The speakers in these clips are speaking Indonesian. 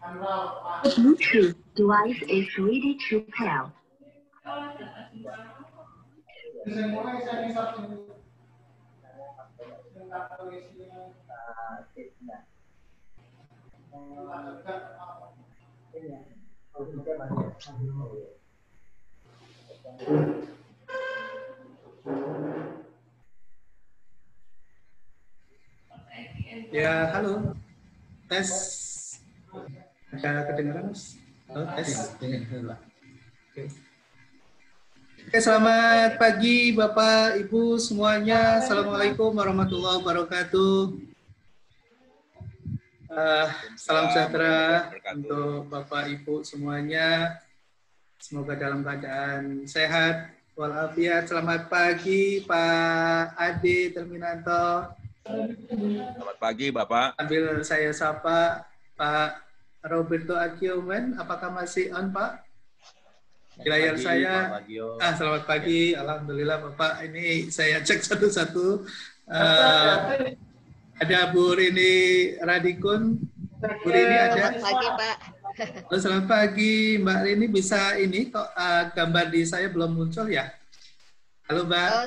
The Bluetooth device is ready to pair. Ya, halo. Tes. Ada kedengaran, Mas? Halo, tes. Oke. Oke, selamat pagi Bapak, Ibu semuanya. Assalamualaikum warahmatullahi wabarakatuh. Salam sejahtera untuk Bapak, Ibu semuanya. Semoga dalam keadaan sehat walafiat. Selamat pagi Pak Ade Terminanto. Selamat pagi, Bapak. Sambil saya sapa Pak Roberto Agiomen, apakah masih on, Pak? Di layar saya. Selamat pagi. Alhamdulillah, Bapak. Ini saya cek satu-satu. Ada Bu Rini Radikun. Bu Rini ada? Selamat pagi, Pak. Selamat pagi, Mbak Rini. Bisa ini kok gambar di saya belum muncul ya? Halo, Mbak.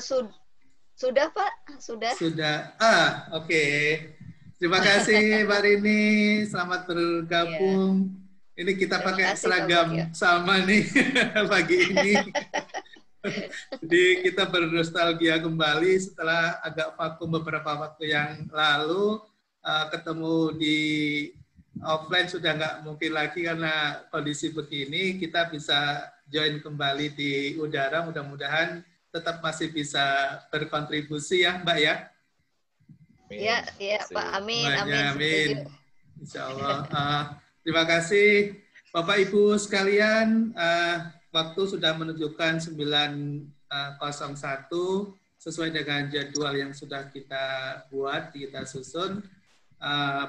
Sudah, Pak. Sudah. Oke. Terima kasih, Mbak Rini. Selamat bergabung. Ini kita pakai seragam sama nih pagi ini. Jadi kita bernostalgia kembali setelah agak vakum beberapa waktu yang lalu. Ketemu di offline sudah nggak mungkin lagi karena kondisi begini. Kita bisa join kembali di udara. Mudah-mudahan tetap masih bisa berkontribusi ya, Mbak ya. Iya, Pak. Amin. Amin. Insya Allah. Terima kasih Bapak Ibu sekalian. Waktu sudah menunjukkan 9.01 sesuai dengan jadwal yang sudah kita buat, kita susun.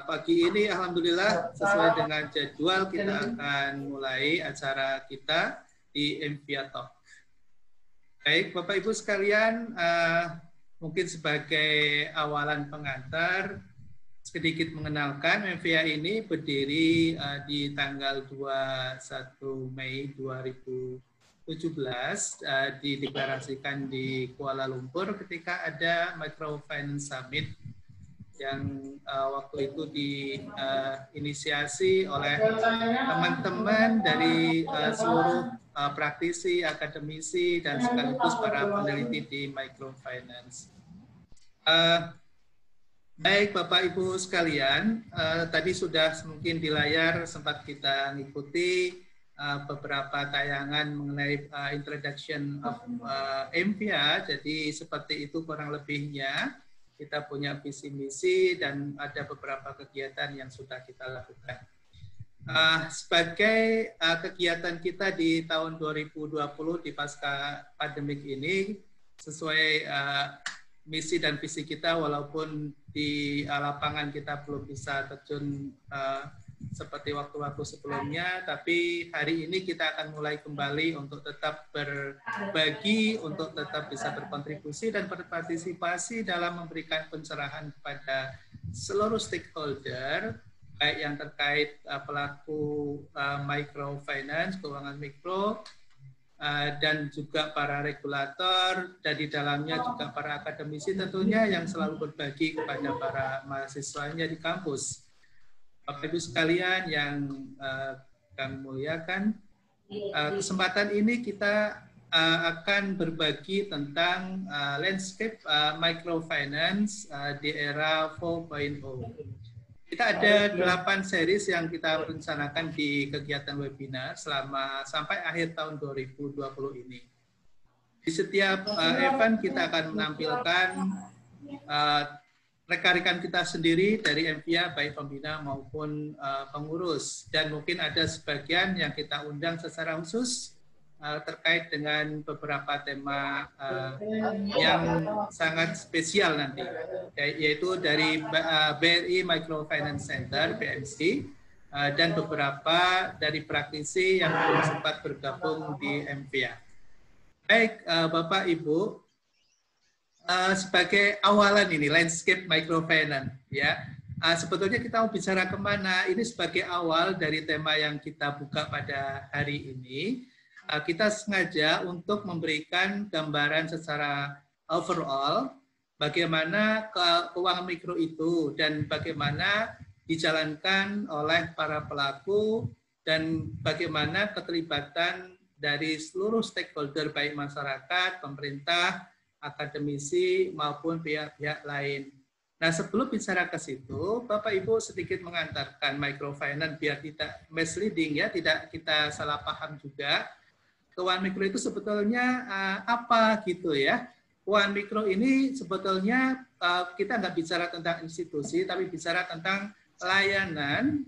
Pagi ini Alhamdulillah sesuai dengan jadwal kita akan mulai acara kita di MVIA Talk. Baik, Bapak Ibu sekalian, mungkin sebagai awalan pengantar, sedikit mengenalkan MVIA ini berdiri di tanggal 21 Mei 2017, dideklarasikan di Kuala Lumpur ketika ada Microfinance Summit yang waktu itu diinisiasi oleh teman-teman dari seluruh praktisi, akademisi, dan sekaligus para peneliti di microfinance. Baik Bapak Ibu sekalian, tadi sudah mungkin di layar sempat kita mengikuti beberapa tayangan mengenai introduction of MVIA, jadi seperti itu kurang lebihnya. Kita punya visi misi dan ada beberapa kegiatan yang sudah kita lakukan. Sebagai kegiatan kita di tahun 2020 di pasca pandemik ini, sesuai misi dan visi kita, walaupun di lapangan kita belum bisa terjun seperti waktu-waktu sebelumnya, tapi hari ini kita akan mulai kembali untuk tetap berbagi, untuk tetap bisa berkontribusi dan berpartisipasi dalam memberikan pencerahan kepada seluruh stakeholder, baik yang terkait pelaku microfinance, keuangan mikro, dan juga para regulator, dan di dalamnya juga para akademisi tentunya yang selalu berbagi kepada para mahasiswanya di kampus. Bapak Ibu sekalian yang kami muliakan, kesempatan ini kita akan berbagi tentang landscape microfinance di era 4.0. Kita ada 8 series yang kita rencanakan di kegiatan webinar sampai akhir tahun 2020 ini. Di setiap event kita akan menampilkan rekan-rekan kita sendiri dari MVIA, baik pembina maupun pengurus. Dan mungkin ada sebagian yang kita undang secara khusus terkait dengan beberapa tema yang sangat spesial nanti, yaitu dari BRI Microfinance Center, BMC, dan beberapa dari praktisi yang belum sempat bergabung di MVIA. Baik, Bapak Ibu, sebagai awalan ini landscape microfinance, ya, sebetulnya kita mau bicara kemana? Ini sebagai awal dari tema yang kita buka pada hari ini. Kita sengaja untuk memberikan gambaran secara overall bagaimana keuangan mikro itu dan bagaimana dijalankan oleh para pelaku dan bagaimana keterlibatan dari seluruh stakeholder baik masyarakat, pemerintah, akademisi maupun pihak-pihak lain. Nah, sebelum bicara ke situ, Bapak Ibu sedikit mengantarkan microfinance biar tidak misleading ya, tidak kita salah paham juga. Keuangan mikro itu sebetulnya apa gitu ya. Keuangan mikro ini sebetulnya kita nggak bicara tentang institusi, tapi bicara tentang layanan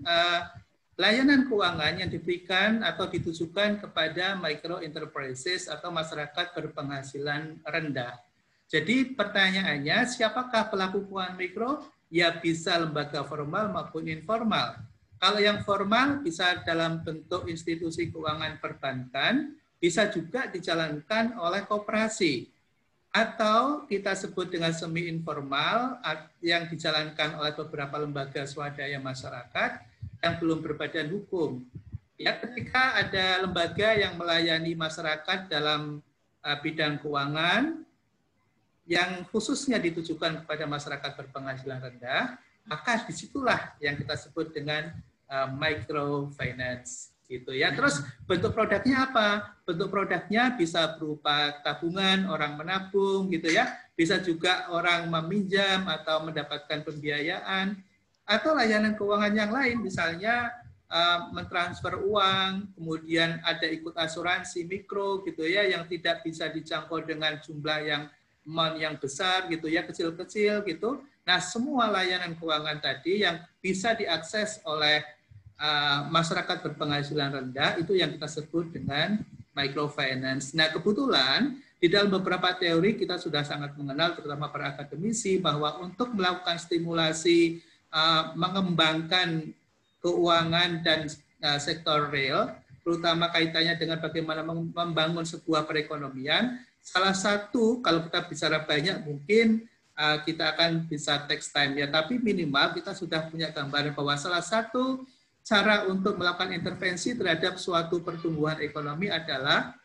keuangan yang diberikan atau ditujukan kepada micro enterprises atau masyarakat berpenghasilan rendah. Jadi pertanyaannya, siapakah pelaku keuangan mikro? Ya bisa lembaga formal maupun informal. Kalau yang formal bisa dalam bentuk institusi keuangan perbankan, bisa juga dijalankan oleh koperasi. Atau kita sebut dengan semi informal yang dijalankan oleh beberapa lembaga swadaya masyarakat yang belum berbadan hukum. Ya, ketika ada lembaga yang melayani masyarakat dalam bidang keuangan yang khususnya ditujukan kepada masyarakat berpenghasilan rendah, maka disitulah yang kita sebut dengan microfinance. Gitu ya. Terus bentuk produknya apa? Bentuk produknya bisa berupa tabungan, orang menabung gitu ya. Bisa juga orang meminjam atau mendapatkan pembiayaan atau layanan keuangan yang lain, misalnya mentransfer uang, kemudian ada ikut asuransi mikro gitu ya yang tidak bisa dijangkau dengan jumlah yang besar gitu ya, kecil-kecil gitu. Nah, semua layanan keuangan tadi yang bisa diakses oleh masyarakat berpenghasilan rendah itu yang kita sebut dengan microfinance. Nah, kebetulan di dalam beberapa teori kita sudah sangat mengenal, terutama para akademisi, bahwa untuk melakukan stimulasi mengembangkan keuangan dan sektor real, terutama kaitannya dengan bagaimana membangun sebuah perekonomian, salah satu kalau kita bicara banyak mungkin kita akan bisa text time ya, tapi minimal kita sudah punya gambaran bahwa salah satu cara untuk melakukan intervensi terhadap suatu pertumbuhan ekonomi adalah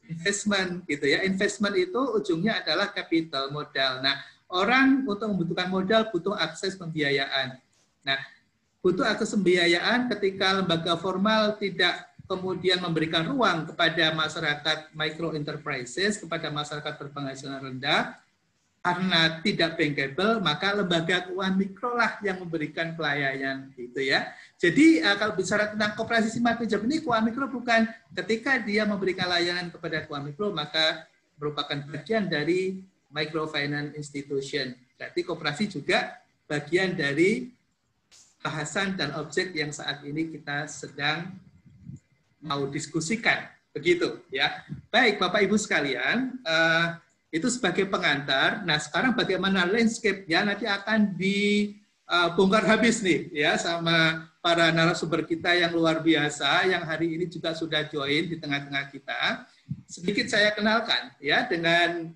investment gitu ya. Investment itu ujungnya adalah capital, modal. Nah, orang untuk membutuhkan modal butuh akses pembiayaan. Nah, butuh akses pembiayaan ketika lembaga formal tidak kemudian memberikan ruang kepada masyarakat micro enterprises, kepada masyarakat berpenghasilan rendah, karena tidak bankable, maka lembaga keuangan mikro lah yang memberikan pelayanan gitu ya. Jadi kalau bicara tentang koperasi simak pinjam ini, keuangan mikro bukan ketika dia memberikan layanan kepada keuangan mikro, maka merupakan bagian dari microfinance institution. Berarti koperasi juga bagian dari bahasan dan objek yang saat ini kita sedang mau diskusikan. Begitu ya. Baik Bapak Ibu sekalian, itu sebagai pengantar. Nah, sekarang bagaimana landscape-nya nanti akan dibongkar habis nih ya sama para narasumber kita yang luar biasa yang hari ini juga sudah join di tengah-tengah kita. Sedikit saya kenalkan ya dengan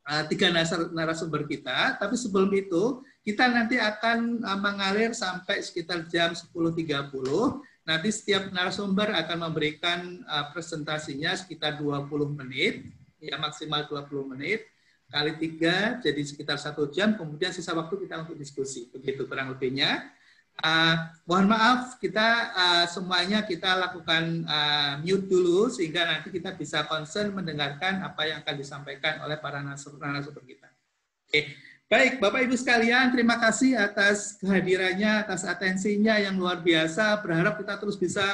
3 narasumber kita, tapi sebelum itu kita nanti akan mengalir sampai sekitar jam 10.30. Nanti setiap narasumber akan memberikan presentasinya sekitar 20 menit. Ya maksimal 20 menit, kali 3 jadi sekitar 1 jam, kemudian sisa waktu kita untuk diskusi, begitu kurang lebihnya. Mohon maaf, kita semuanya kita lakukan mute dulu, sehingga nanti kita bisa concern mendengarkan apa yang akan disampaikan oleh para narasumber kita. Oke. Baik, Bapak Ibu sekalian, terima kasih atas kehadirannya, atas atensinya yang luar biasa, berharap kita terus bisa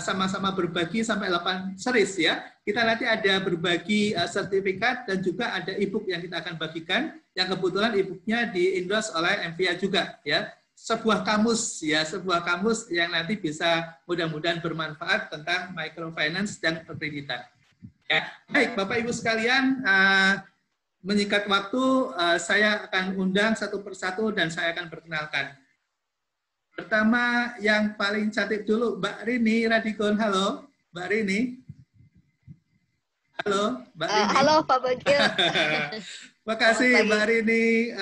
sama-sama berbagi sampai 8 series ya. Kita nanti ada berbagi sertifikat dan juga ada e-book yang kita akan bagikan yang kebetulan e-booknya di-endorse oleh MVA juga ya. Sebuah kamus ya, sebuah kamus yang nanti bisa mudah-mudahan bermanfaat tentang microfinance dan perkreditan. Ya, baik Bapak Ibu sekalian, menyingkat waktu saya akan undang satu persatu dan saya akan perkenalkan. Pertama yang paling cantik dulu, Mbak Rini Radigon. Halo, Mbak Rini. Halo, Mbak Rini. Halo, Pak Bagio. Terima kasih, Mbak Rini.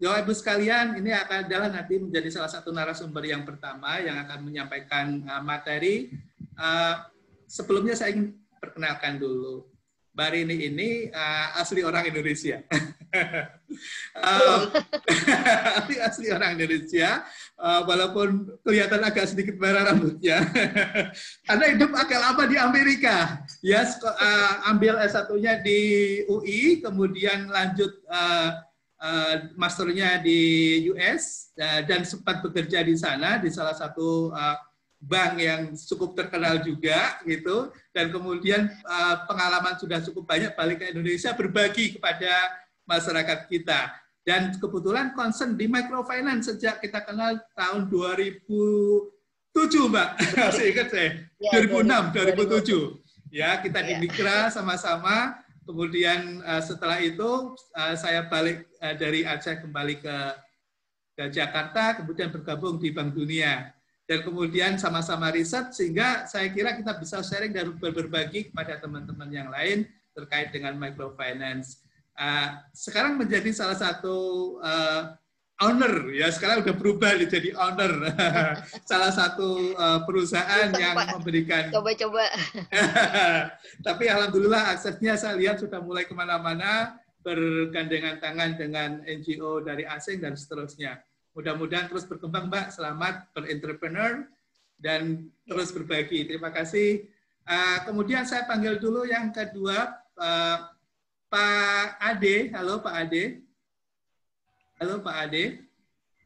Bapak Ibu sekalian, ini adalah nanti menjadi salah satu narasumber yang pertama yang akan menyampaikan materi. Sebelumnya saya ingin perkenalkan dulu. Mbak Rini ini asli orang Indonesia. Asli orang Indonesia, walaupun kelihatan agak sedikit merah rambutnya. Karena hidup agak lama di Amerika. Ya, ambil S1-nya di UI, kemudian lanjut masternya di US, dan sempat bekerja di sana di salah satu bank yang cukup terkenal juga gitu, dan kemudian pengalaman sudah cukup banyak balik ke Indonesia berbagi kepada masyarakat kita, dan kebetulan concern di microfinance sejak kita kenal tahun 2007 Mbak. Masih ingat saya? Ya, 2006 2007 ya, kita di Mitra sama-sama. Kemudian setelah itu saya balik dari Aceh kembali ke Jakarta, kemudian bergabung di Bank Dunia. Dan kemudian sama-sama riset, sehingga saya kira kita bisa sharing dan berbagi kepada teman-teman yang lain terkait dengan microfinance. Sekarang menjadi salah satu owner, ya sekarang udah berubah jadi owner salah satu perusahaan yang memberikan. Coba-coba. Tapi alhamdulillah aksesnya saya lihat sudah mulai kemana-mana, bergandengan tangan dengan NGO dari asing dan seterusnya. Mudah-mudahan terus berkembang, Mbak. Selamat berentrepreneur dan terus berbagi. Terima kasih. Kemudian saya panggil dulu yang kedua, Pak Ade. Halo Pak Ade. Halo Pak Ade.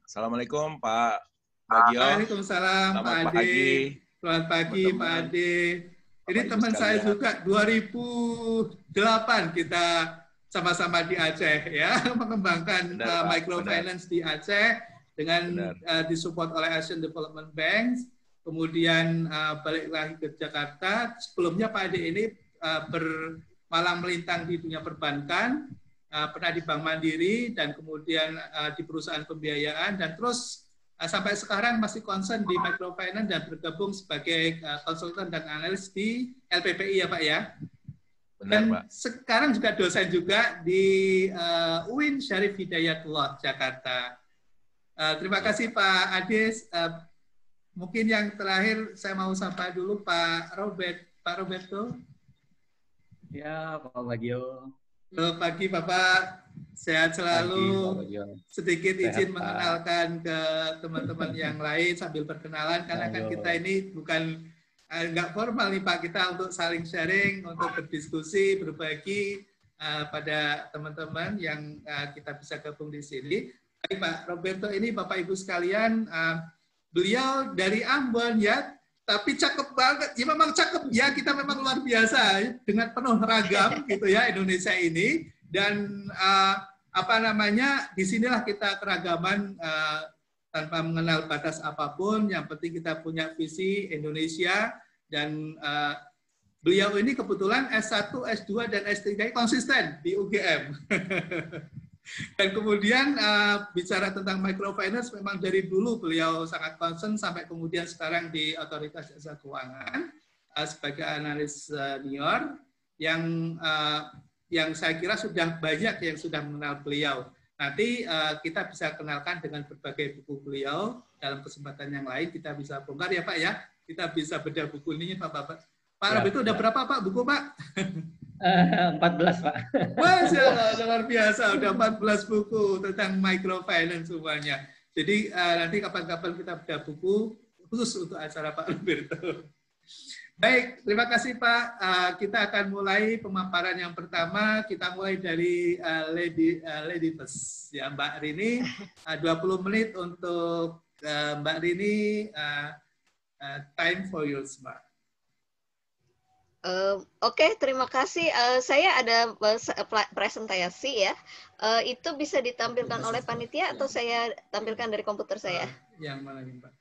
Assalamualaikum Pak Bagio. Waalaikumsalam Pak Ade. Selamat pagi Pak Ade. Ini teman saya juga 2008 kita sama-sama di Aceh ya, mengembangkan microfinance di Aceh dengan disupport oleh Asian Development Bank. Kemudian balik lagi ke Jakarta. Sebelumnya Pak Ade ini bermalang melintang di dunia perbankan, pernah di Bank Mandiri dan kemudian di perusahaan pembiayaan, dan terus sampai sekarang masih concern di microfinance dan bergabung sebagai konsultan dan analis di LPPI ya Pak ya. Benar, dan Pak. Sekarang juga dosen juga di UIN Syarif Hidayatullah Jakarta. Terima kasih Pak Ade. Mungkin yang terakhir saya mau sapa dulu Pak Robert. Pak Roberto. Ya, Pak Bagio. Selamat pagi Bapak. Sehat selalu. Pagi, sedikit izin mengenalkan ke teman-teman yang lain sambil perkenalan, karena kan kita ini bukan nggak formal nih Pak, kita untuk saling sharing, untuk berdiskusi, berbagi pada teman-teman yang kita bisa gabung di sini. Baik, Pak Roberto ini Bapak Ibu sekalian, beliau dari Ambon ya, tapi cakep banget. Ya memang cakep ya, kita memang luar biasa dengan penuh ragam gitu ya Indonesia ini. Dan apa namanya, disinilah kita keragaman tanpa mengenal batas apapun. Yang penting kita punya visi Indonesia, dan beliau ini kebetulan S1, S2, dan S3 konsisten di UGM. Dan kemudian bicara tentang microfinance, memang dari dulu beliau sangat concern sampai kemudian sekarang di Otoritas Jasa Keuangan sebagai analis senior yang saya kira sudah banyak yang sudah mengenal beliau. Nanti kita bisa kenalkan dengan berbagai buku beliau. Dalam kesempatan yang lain kita bisa bongkar ya Pak ya. Kita bisa bedah buku ini Pak. Pak Rob itu udah berapa Pak buku Pak? 14 Pak. Masya Allah, luar biasa. Udah 14 buku tentang microfinance semuanya. Jadi nanti kapan-kapan kita bedah buku khusus untuk acara Pak Roberto. Baik, terima kasih Pak. Kita akan mulai pemaparan yang pertama. Kita mulai dari Lady First. Ya, Mbak Rini, 20 menit untuk Mbak Rini. Time for your smart. Oke, terima kasih. Saya ada presentasi ya. Itu bisa ditampilkan oleh panitia atau saya tampilkan dari komputer saya? Yang mana nih, Pak?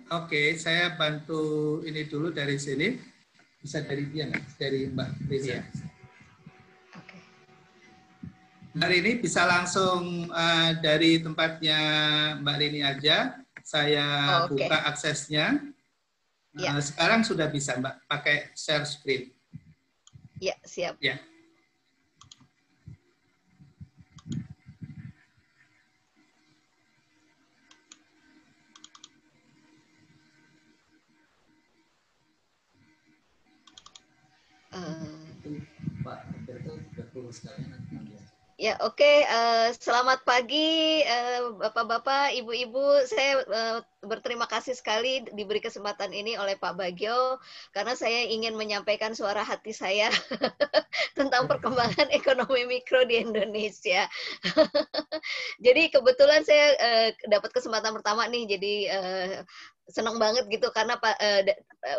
Oke, saya bantu ini dulu dari sini. Bisa dari dia nggak? Dari Mbak Rini. Ya. Oke. Mbak Rini bisa langsung dari tempatnya Mbak Rini aja. Saya buka aksesnya. Ya. Sekarang sudah bisa Mbak pakai share screen. Ya, siap. Ya. Ya, oke. Selamat pagi, Bapak-bapak, Ibu-ibu. Saya berterima kasih sekali diberi kesempatan ini oleh Pak Bagio, karena saya ingin menyampaikan suara hati saya tentang perkembangan ekonomi mikro di Indonesia. Jadi kebetulan saya dapat kesempatan pertama nih, jadi senang banget gitu karena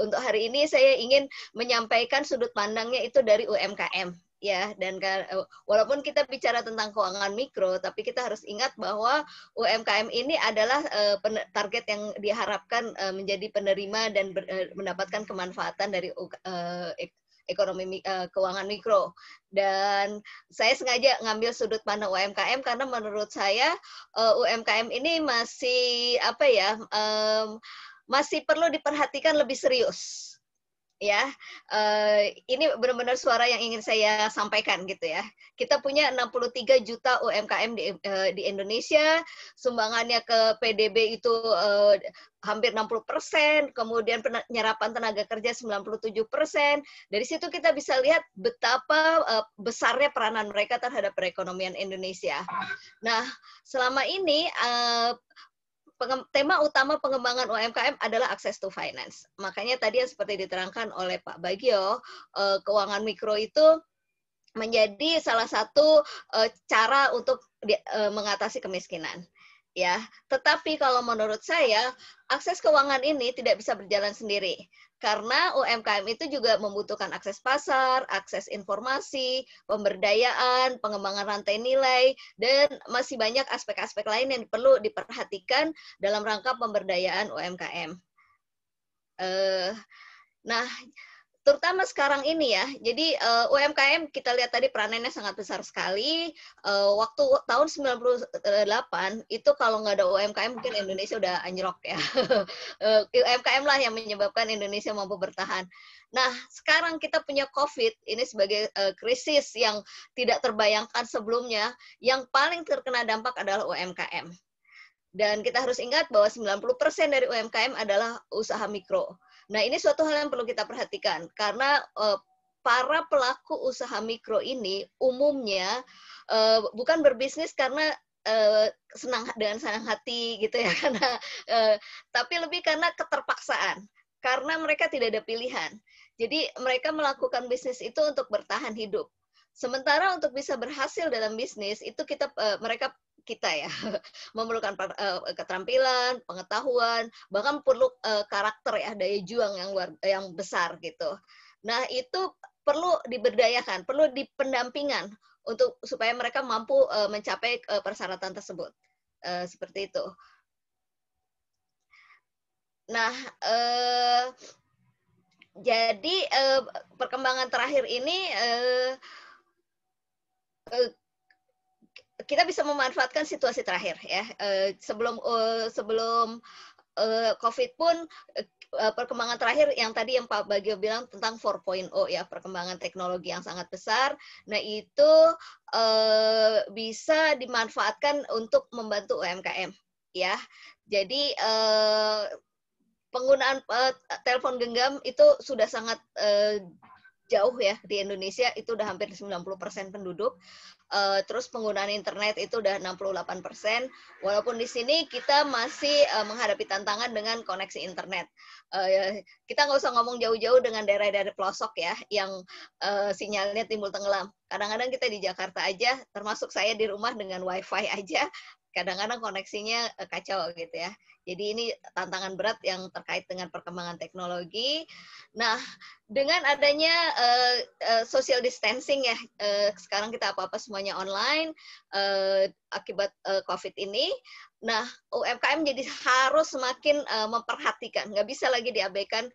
untuk hari ini saya ingin menyampaikan sudut pandangnya itu dari UMKM. Ya, dan walaupun kita bicara tentang keuangan mikro, tapi kita harus ingat bahwa UMKM ini adalah target yang diharapkan menjadi penerima dan mendapatkan kemanfaatan dari ekonomi keuangan mikro. Dan saya sengaja ngambil sudut pandang UMKM karena menurut saya UMKM ini masih masih perlu diperhatikan lebih serius. Ya, ini benar-benar suara yang ingin saya sampaikan gitu ya. Kita punya 63 juta UMKM di Indonesia, sumbangannya ke PDB itu hampir 60%, kemudian penyerapan tenaga kerja 97%. Dari situ kita bisa lihat betapa besarnya peranan mereka terhadap perekonomian Indonesia. Nah, selama ini tema utama pengembangan UMKM adalah access to finance. Makanya tadi yang seperti diterangkan oleh Pak Bagio, keuangan mikro itu menjadi salah satu cara untuk mengatasi kemiskinan. Ya, tetapi kalau menurut saya akses keuangan ini tidak bisa berjalan sendiri. Karena UMKM itu juga membutuhkan akses pasar, akses informasi, pemberdayaan, pengembangan rantai nilai, dan masih banyak aspek-aspek lain yang perlu diperhatikan dalam rangka pemberdayaan UMKM. Nah, terutama sekarang ini ya, jadi UMKM kita lihat tadi peranannya sangat besar sekali. Waktu tahun 98 itu kalau nggak ada UMKM mungkin Indonesia udah anjlok ya. UMKM lah yang menyebabkan Indonesia mampu bertahan. Nah, sekarang kita punya COVID, ini sebagai krisis yang tidak terbayangkan sebelumnya, yang paling terkena dampak adalah UMKM. Dan kita harus ingat bahwa 90% dari UMKM adalah usaha mikro. Nah, ini suatu hal yang perlu kita perhatikan, karena para pelaku usaha mikro ini umumnya bukan berbisnis karena dengan senang hati gitu ya, karena tapi lebih karena keterpaksaan, karena mereka tidak ada pilihan. Jadi mereka melakukan bisnis itu untuk bertahan hidup. Sementara untuk bisa berhasil dalam bisnis itu kita ya memerlukan keterampilan, pengetahuan, bahkan perlu karakter ya, daya juang yang besar gitu. Nah, itu perlu diberdayakan, perlu dipendampingan supaya mereka mampu mencapai persyaratan tersebut. Seperti itu. Nah, jadi perkembangan terakhir ini kita bisa memanfaatkan situasi terakhir ya. Sebelum COVID pun perkembangan terakhir yang tadi yang Pak Bagio bilang tentang 4.0 ya, perkembangan teknologi yang sangat besar. Nah, itu bisa dimanfaatkan untuk membantu UMKM ya. Jadi penggunaan telepon genggam itu sudah sangat jauh ya di Indonesia, itu udah hampir 90% penduduk. Terus penggunaan internet itu udah 68%, walaupun di sini kita masih menghadapi tantangan dengan koneksi internet. Kita nggak usah ngomong jauh-jauh dengan daerah-daerah pelosok ya, yang sinyalnya timbul tenggelam. Kadang-kadang kita di Jakarta aja, termasuk saya di rumah dengan WiFi aja, kadang-kadang koneksinya kacau gitu ya. Jadi ini tantangan berat yang terkait dengan perkembangan teknologi. Nah, dengan adanya social distancing ya, sekarang kita apa-apa semuanya online akibat COVID ini. Nah, UMKM jadi harus semakin memperhatikan, nggak bisa lagi diabaikan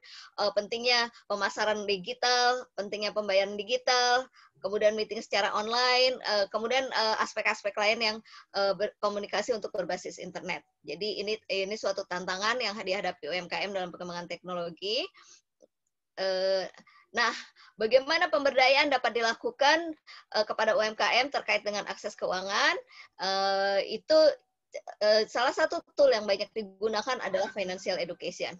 pentingnya pemasaran digital, pentingnya pembayaran digital, kemudian meeting secara online, kemudian aspek-aspek lain yang berkomunikasi untuk berbasis internet. Jadi ini suatu tantangan yang dihadapi UMKM dalam perkembangan teknologi. Nah, bagaimana pemberdayaan dapat dilakukan kepada UMKM terkait dengan akses keuangan? Itu salah satu tool yang banyak digunakan adalah financial education,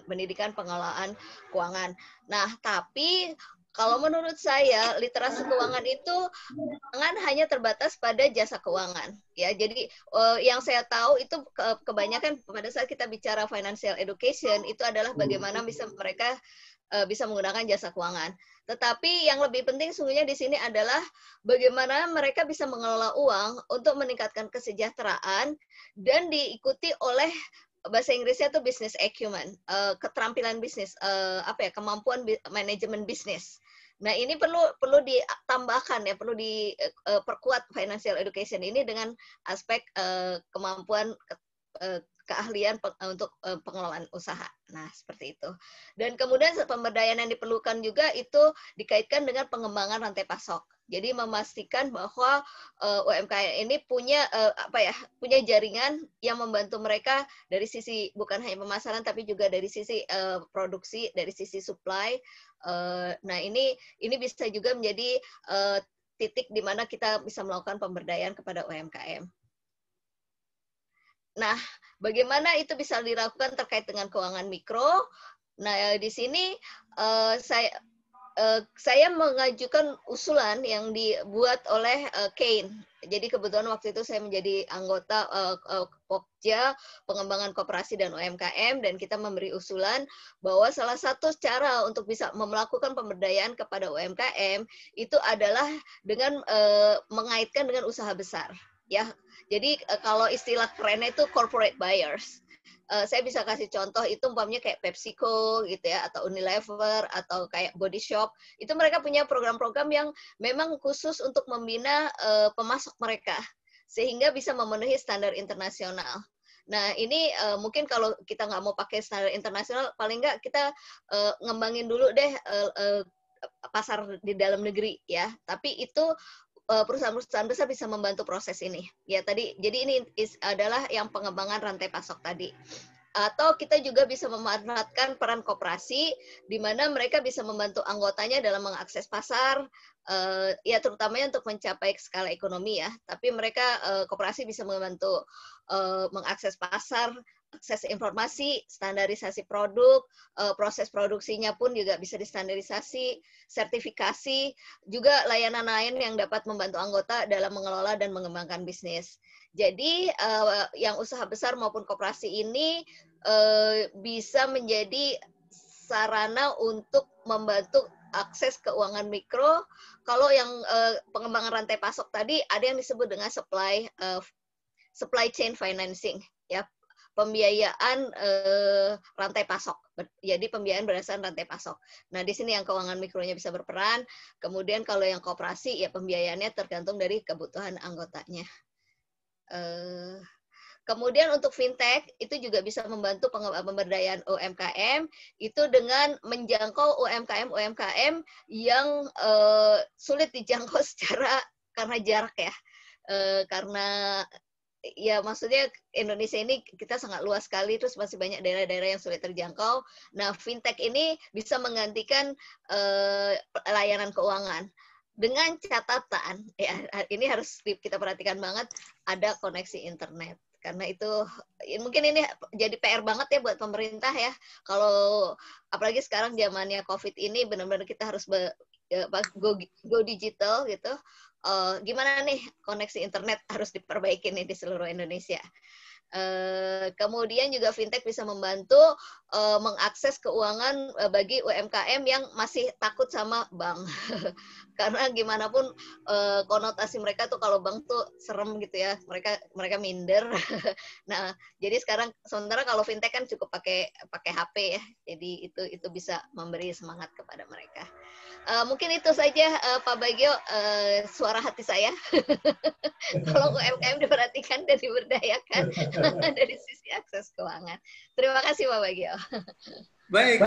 pendidikan pengelolaan keuangan. Nah, tapi Kalau menurut saya, literasi keuangan itu jangan hanya terbatas pada jasa keuangan. Ya, jadi yang saya tahu itu kebanyakan pada saat kita bicara financial education itu adalah bagaimana mereka bisa menggunakan jasa keuangan. Tetapi yang lebih penting sungguhnya di sini adalah bagaimana mereka bisa mengelola uang untuk meningkatkan kesejahteraan dan diikuti oleh bahasa Inggrisnya itu business acumen, keterampilan bisnis, kemampuan manajemen bisnis. Nah, ini perlu ditambahkan ya, perlu diperkuat financial education ini dengan aspek kemampuan keahlian untuk pengelolaan usaha. Nah, seperti itu. Dan kemudian pemberdayaan yang diperlukan juga itu dikaitkan dengan pengembangan rantai pasok. Jadi memastikan bahwa UMKM ini punya punya jaringan yang membantu mereka dari sisi bukan hanya pemasaran tapi juga dari sisi produksi, dari sisi supply. Nah, ini bisa juga menjadi titik di mana kita bisa melakukan pemberdayaan kepada UMKM. Nah, bagaimana itu bisa dilakukan terkait dengan keuangan mikro? Nah, di sini saya mengajukan usulan yang dibuat oleh Kane. Jadi kebetulan waktu itu saya menjadi anggota Pokja Pengembangan Koperasi dan UMKM, dan kita memberi usulan bahwa salah satu cara untuk bisa melakukan pemberdayaan kepada UMKM itu adalah dengan mengaitkan dengan usaha besar. Ya, jadi kalau istilah kerennya itu corporate buyers. Saya bisa kasih contoh itu umpamanya kayak PepsiCo gitu ya, atau Unilever, atau kayak Body Shop. Itu mereka punya program-program yang memang khusus untuk membina pemasok mereka sehingga bisa memenuhi standar internasional. Nah, ini mungkin kalau kita nggak mau pakai standar internasional, paling nggak kita ngembangin dulu deh pasar di dalam negeri ya. Tapi itu perusahaan-perusahaan besar bisa membantu proses ini. Ya tadi, jadi ini adalah yang pengembangan rantai pasok tadi. Atau kita juga bisa memanfaatkan peran koperasi, di mana mereka bisa membantu anggotanya dalam mengakses pasar, ya terutamanya untuk mencapai skala ekonomi ya. Tapi mereka koperasi bisa membantu mengakses pasar, akses informasi, standarisasi produk, proses produksinya pun juga bisa distandarisasi, sertifikasi, juga layanan lain yang dapat membantu anggota dalam mengelola dan mengembangkan bisnis. Jadi yang usaha besar maupun koperasi ini bisa menjadi sarana untuk membantu akses keuangan mikro. Kalau yang pengembangan rantai pasok tadi ada yang disebut dengan supply chain financing, ya, pembiayaan rantai pasok. Jadi pembiayaan berdasarkan rantai pasok. Nah, di sini yang keuangan mikronya bisa berperan. Kemudian kalau yang koperasi ya pembiayaannya tergantung dari kebutuhan anggotanya. Kemudian untuk fintech itu juga bisa membantu pemberdayaan UMKM itu dengan menjangkau UMKM yang sulit dijangkau karena jarak ya. Karena ya maksudnya Indonesia ini kita sangat luas sekali, terus masih banyak daerah-daerah yang sulit terjangkau. Nah, fintech ini bisa menggantikan layanan keuangan. Dengan catatan, ya ini harus kita perhatikan banget, ada koneksi internet. Karena itu mungkin ini jadi PR banget ya buat pemerintah ya. Kalau apalagi sekarang zamannya COVID ini benar-benar kita harus go digital gitu. Gimana nih koneksi internet harus diperbaiki nih di seluruh Indonesia. Kemudian juga fintech bisa membantu mengakses keuangan bagi UMKM yang masih takut sama bank. Karena gimana pun konotasi mereka tuh kalau bank tuh serem gitu ya, mereka minder. Nah, jadi sekarang sementara kalau fintech kan cukup pakai HP ya, jadi itu bisa memberi semangat kepada mereka. Mungkin itu saja Pak Bagio, suara hati saya. Kalau UMKM diperhatikan dan diberdayakan dari sisi akses keuangan. Terima kasih Pak Bagio. Baik,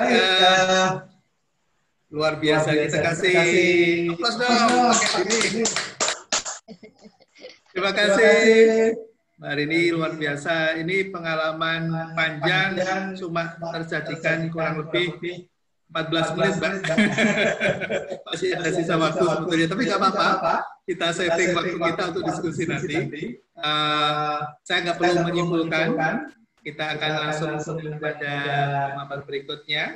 luar biasa. Kita kasih aplaus dong. Terima kasih Mbak Rini, luar biasa. Ini pengalaman panjang cuma terjadikan kurang lebih 14 menit, Mbak. Masih ada sisa waktu sebetulnya, tapi nggak apa-apa. Kita setting waktu kita untuk diskusi nanti. Saya nggak perlu menyimpulkan. Kita akan langsung pada pemaparan berikutnya.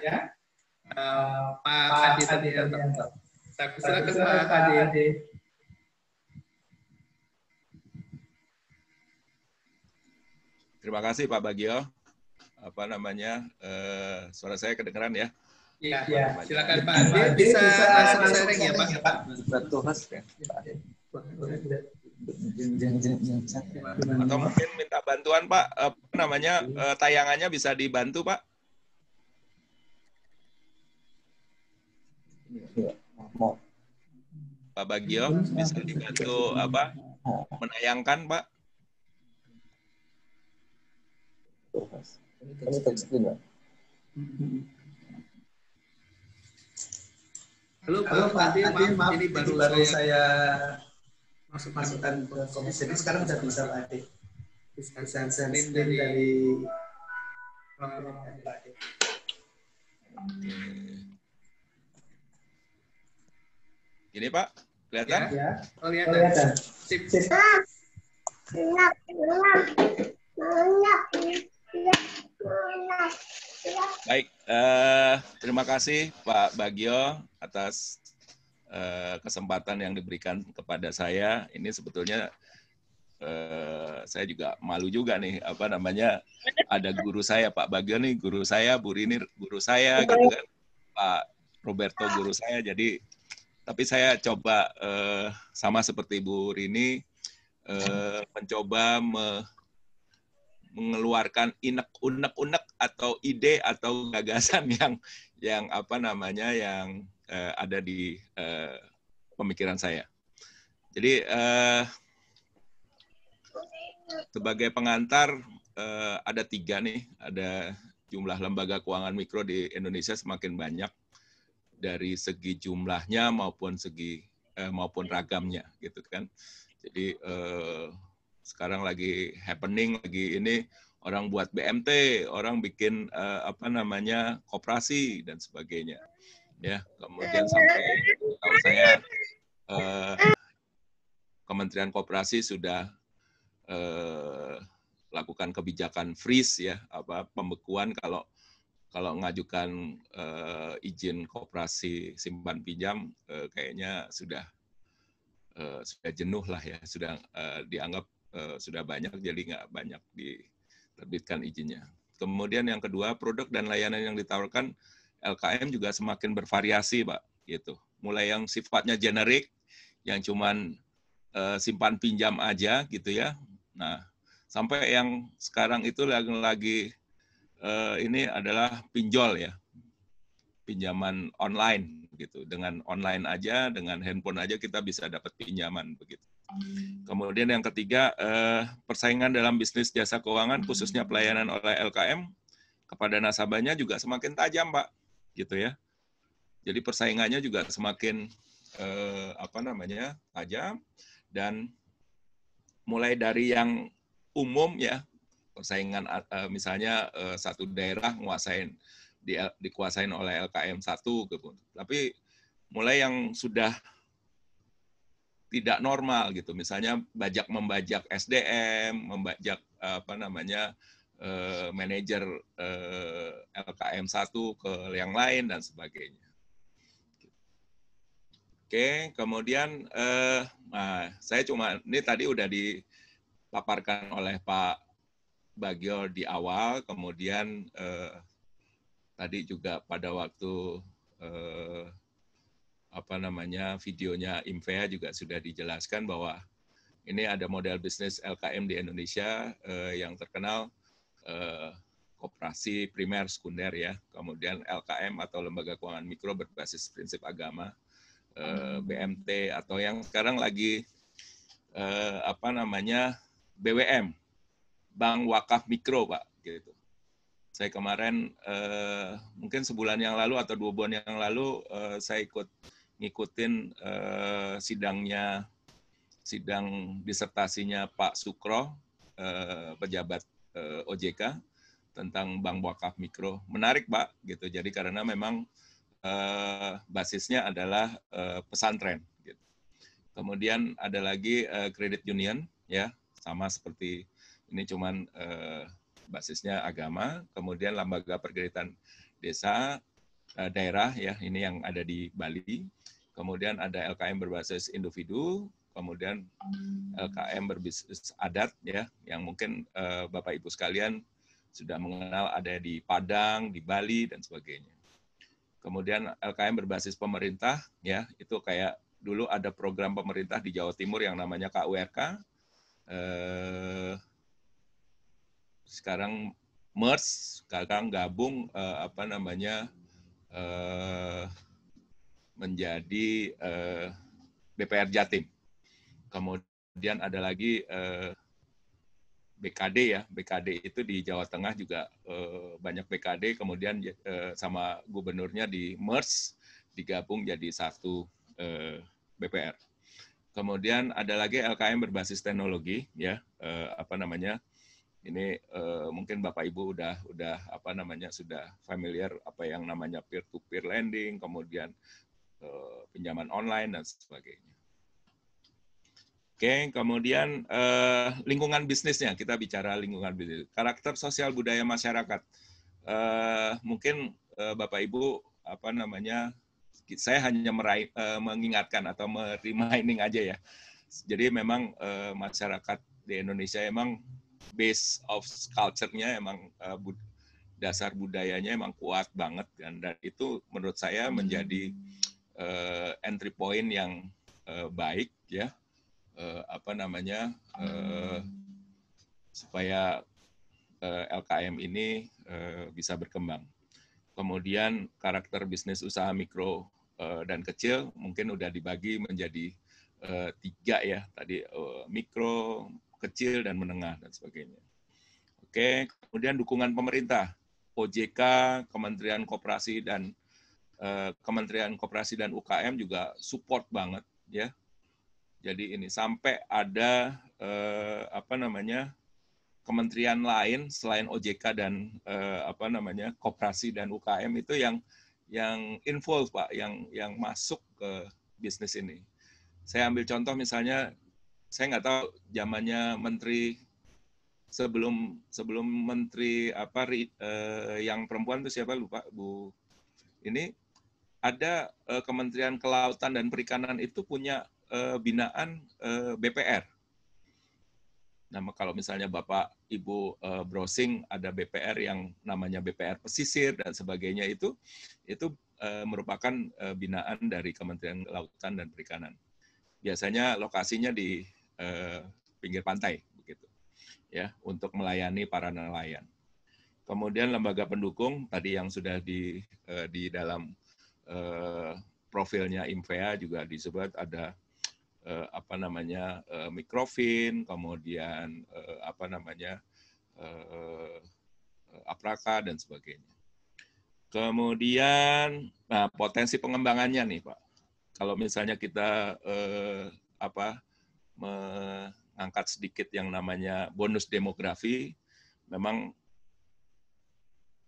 Pak Adi Tadianto. Silakan Pak Adi. Terima kasih Pak Bagio. Apa namanya? Suara saya kedengeran ya? Iya, silakan Pak Adi. Bisa langsung sharing ya Pak? Atau mungkin minta bantuan Pak, apa namanya, tayangannya bisa dibantu Pak? Pak Bagio bisa dibantu apa? Menayangkan Pak? Halo Pak Adi, maaf ini baru saya masukkan ke komisi. Jadi sekarang sudah bisa Pak Adi. Bisa screen dari Pak Adi. Gini Pak, kelihatan? Ya. Oh, kelihatan. Sip. Baik, terima kasih Pak Bagio atas kesempatan yang diberikan kepada saya. Ini sebetulnya saya juga malu juga nih, apa namanya, ada guru saya, Pak Bagio nih guru saya, Bu Rini guru saya, gitu kan, Pak Roberto guru saya. Jadi, tapi saya coba sama seperti Bu Rini, mencoba mengeluarkan unek-unek atau ide atau gagasan yang apa namanya yang ada di pemikiran saya. Jadi sebagai pengantar ada 3 nih, ada jumlah lembaga keuangan mikro di Indonesia semakin banyak dari segi jumlahnya maupun segi maupun ragamnya, gitu kan. Jadi sekarang lagi happening, lagi ini orang buat BMT, orang bikin apa namanya koperasi dan sebagainya, ya. Kemudian sampai tahu saya Kementerian Koperasi sudah lakukan kebijakan freeze ya, apa pembekuan kalau ngajukan izin koperasi simpan pinjam kayaknya sudah jenuh lah ya, sudah dianggap sudah banyak, jadi nggak banyak diterbitkan izinnya. Kemudian yang kedua, produk dan layanan yang ditawarkan LKM juga semakin bervariasi, Pak. Gitu. Mulai yang sifatnya generik, yang cuman simpan pinjam aja, gitu ya. Nah, sampai yang sekarang itu lagi ini adalah pinjol ya, pinjaman online gitu. Dengan online aja, dengan handphone aja kita bisa dapat pinjaman begitu. Kemudian yang ketiga, persaingan dalam bisnis jasa keuangan, khususnya pelayanan oleh LKM, kepada nasabahnya juga semakin tajam, Pak. Gitu ya. Jadi persaingannya juga semakin apa namanya tajam, dan mulai dari yang umum ya, persaingan misalnya satu daerah dikuasain oleh LKM 1, gitu. Tapi mulai yang sudah tidak normal gitu, misalnya membajak SDM, membajak apa namanya manajer LKM 1 ke yang lain dan sebagainya. Oke, kemudian nah, saya cuma ini tadi udah dipaparkan oleh Pak Bagio di awal, kemudian tadi juga pada waktu apa namanya videonya Imvea juga sudah dijelaskan bahwa ini ada model bisnis LKM di Indonesia yang terkenal koperasi primer sekunder ya, kemudian LKM atau lembaga keuangan mikro berbasis prinsip agama, BMT, atau yang sekarang lagi apa namanya BWM, Bank Wakaf Mikro, Pak, gitu. Saya kemarin mungkin sebulan yang lalu atau 2 bulan yang lalu saya ngikutin sidang disertasinya Pak Sukro, pejabat OJK, tentang Bank Wakaf Mikro. Menarik, Pak, gitu. Jadi karena memang basisnya adalah pesantren. Gitu. Kemudian ada lagi credit union, ya, sama seperti ini, cuman basisnya agama. Kemudian lembaga perkreditan desa, daerah ya, ini yang ada di Bali. Kemudian ada LKM berbasis individu, kemudian LKM berbisnis adat ya, yang mungkin Bapak Ibu sekalian sudah mengenal, ada di Padang, di Bali dan sebagainya. Kemudian LKM berbasis pemerintah ya, itu kayak dulu ada program pemerintah di Jawa Timur yang namanya KURK. Sekarang merge, sekarang gabung menjadi BPR Jatim. Kemudian ada lagi BKD ya, BKD itu di Jawa Tengah juga banyak BKD, kemudian sama gubernurnya di merge, digabung jadi satu BPR. Kemudian ada lagi LKM berbasis teknologi ya, ini mungkin Bapak Ibu udah sudah familiar apa yang namanya peer-to-peer lending, kemudian pinjaman online dan sebagainya. Oke, kemudian lingkungan bisnisnya, kita bicara lingkungan bisnis. Karakter sosial budaya masyarakat. Mungkin Bapak Ibu saya hanya mengingatkan atau reminding aja ya. Jadi memang masyarakat di Indonesia emang base of culture-nya emang dasar budayanya emang kuat banget, dan itu menurut saya menjadi entry point yang baik ya, supaya LKM ini bisa berkembang. Kemudian karakter bisnis usaha mikro dan kecil mungkin udah dibagi menjadi 3 ya tadi, mikro, kecil dan menengah dan sebagainya. Oke, kemudian dukungan pemerintah, OJK, Kementerian Koperasi dan UKM juga support banget ya. Jadi ini sampai ada kementerian lain selain OJK dan Koperasi dan UKM itu yang involve Pak, yang masuk ke bisnis ini. Saya ambil contoh misalnya, saya nggak tahu zamannya menteri sebelum menteri yang perempuan itu siapa, lupa Bu. Ini ada Kementerian Kelautan dan Perikanan itu punya binaan BPR. Nah, kalau misalnya Bapak Ibu browsing, ada BPR yang namanya BPR Pesisir dan sebagainya, itu merupakan binaan dari Kementerian Kelautan dan Perikanan. Biasanya lokasinya di pinggir pantai begitu. Ya, untuk melayani para nelayan. Kemudian lembaga pendukung tadi yang sudah di dalam profilnya IMVEA juga disebut ada Mikrofin, kemudian Apraka dan sebagainya. Kemudian potensi pengembangannya nih Pak. Kalau misalnya kita mengangkat sedikit yang namanya bonus demografi, memang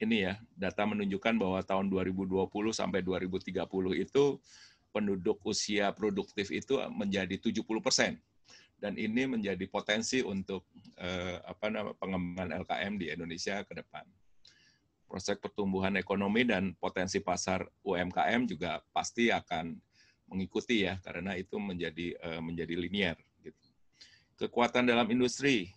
ini ya, data menunjukkan bahwa tahun 2020 sampai 2030 itu penduduk usia produktif itu menjadi 70%. Dan ini menjadi potensi untuk pengembangan LKM di Indonesia ke depan. Proses pertumbuhan ekonomi dan potensi pasar UMKM juga pasti akan mengikuti ya, karena itu menjadi linear. Gitu. Kekuatan dalam industri.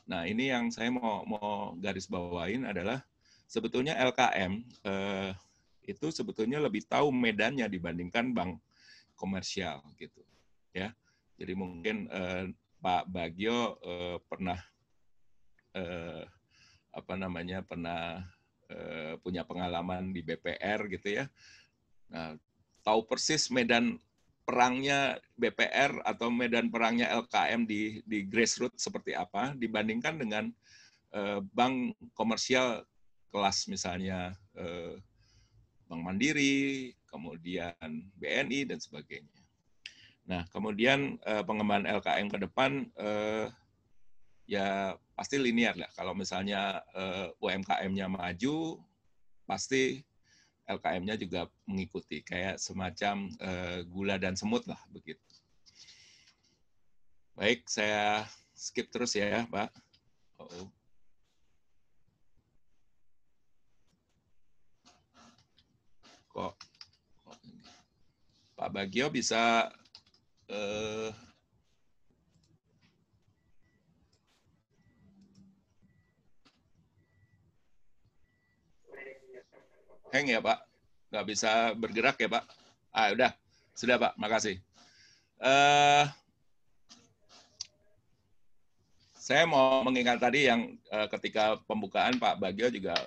Nah, ini yang saya mau garis bawain adalah sebetulnya LKM itu sebetulnya lebih tahu medannya dibandingkan bank komersial gitu ya. Jadi mungkin Pak Bagio pernah punya pengalaman di BPR gitu ya. Nah, tahu persis medan perangnya BPR atau medan perangnya LKM di grassroots seperti apa dibandingkan dengan bank komersial kelas misalnya Bank Mandiri, kemudian BNI dan sebagainya. Nah, kemudian pengembangan LKM ke depan ya pasti linear lah. Kalau misalnya UMKM-nya maju, pasti LKM-nya juga mengikuti, kayak semacam gula dan semut lah begitu. Baik, saya skip terus ya, Pak. Pak Bagio bisa hang ya Pak, nggak bisa bergerak ya Pak. Udah, sudah Pak, makasih. Saya mau mengingat tadi yang ketika pembukaan Pak Bagio juga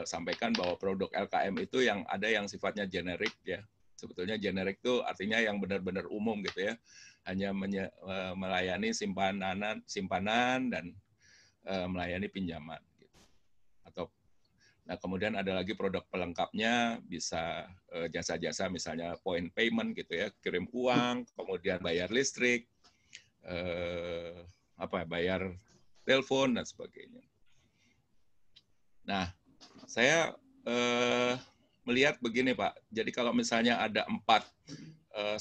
sampaikan bahwa produk LKM itu yang ada yang sifatnya generik ya. Sebetulnya generik itu artinya yang benar-benar umum gitu ya. Hanya melayani simpanan dan melayani pinjaman. Gitu. Nah kemudian ada lagi produk pelengkapnya bisa jasa-jasa misalnya point payment gitu ya, kirim uang, kemudian bayar listrik, bayar telepon dan sebagainya. Nah, saya melihat begini Pak. Jadi kalau misalnya ada 4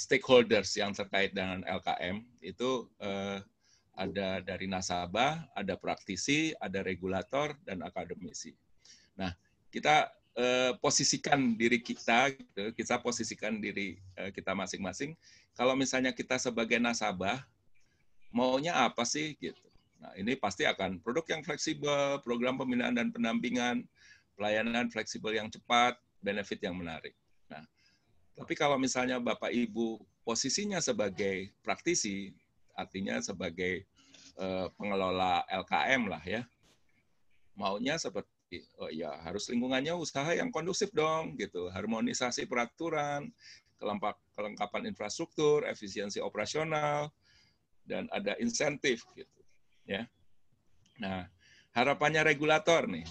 stakeholders yang terkait dengan LKM itu ada dari nasabah, ada praktisi, ada regulator dan akademisi. Nah, kita posisikan diri kita, gitu, kita posisikan diri kita masing-masing. Kalau misalnya kita sebagai nasabah maunya apa sih gitu. Nah, ini pasti akan produk yang fleksibel, program pembinaan dan pendampingan, pelayanan fleksibel yang cepat, benefit yang menarik. Nah, tapi kalau misalnya Bapak Ibu posisinya sebagai praktisi, artinya sebagai pengelola LKM lah ya, maunya seperti harus lingkungannya usaha yang kondusif dong gitu, harmonisasi peraturan, kelengkapan infrastruktur, efisiensi operasional, dan ada insentif gitu ya. Nah, harapannya regulator nih,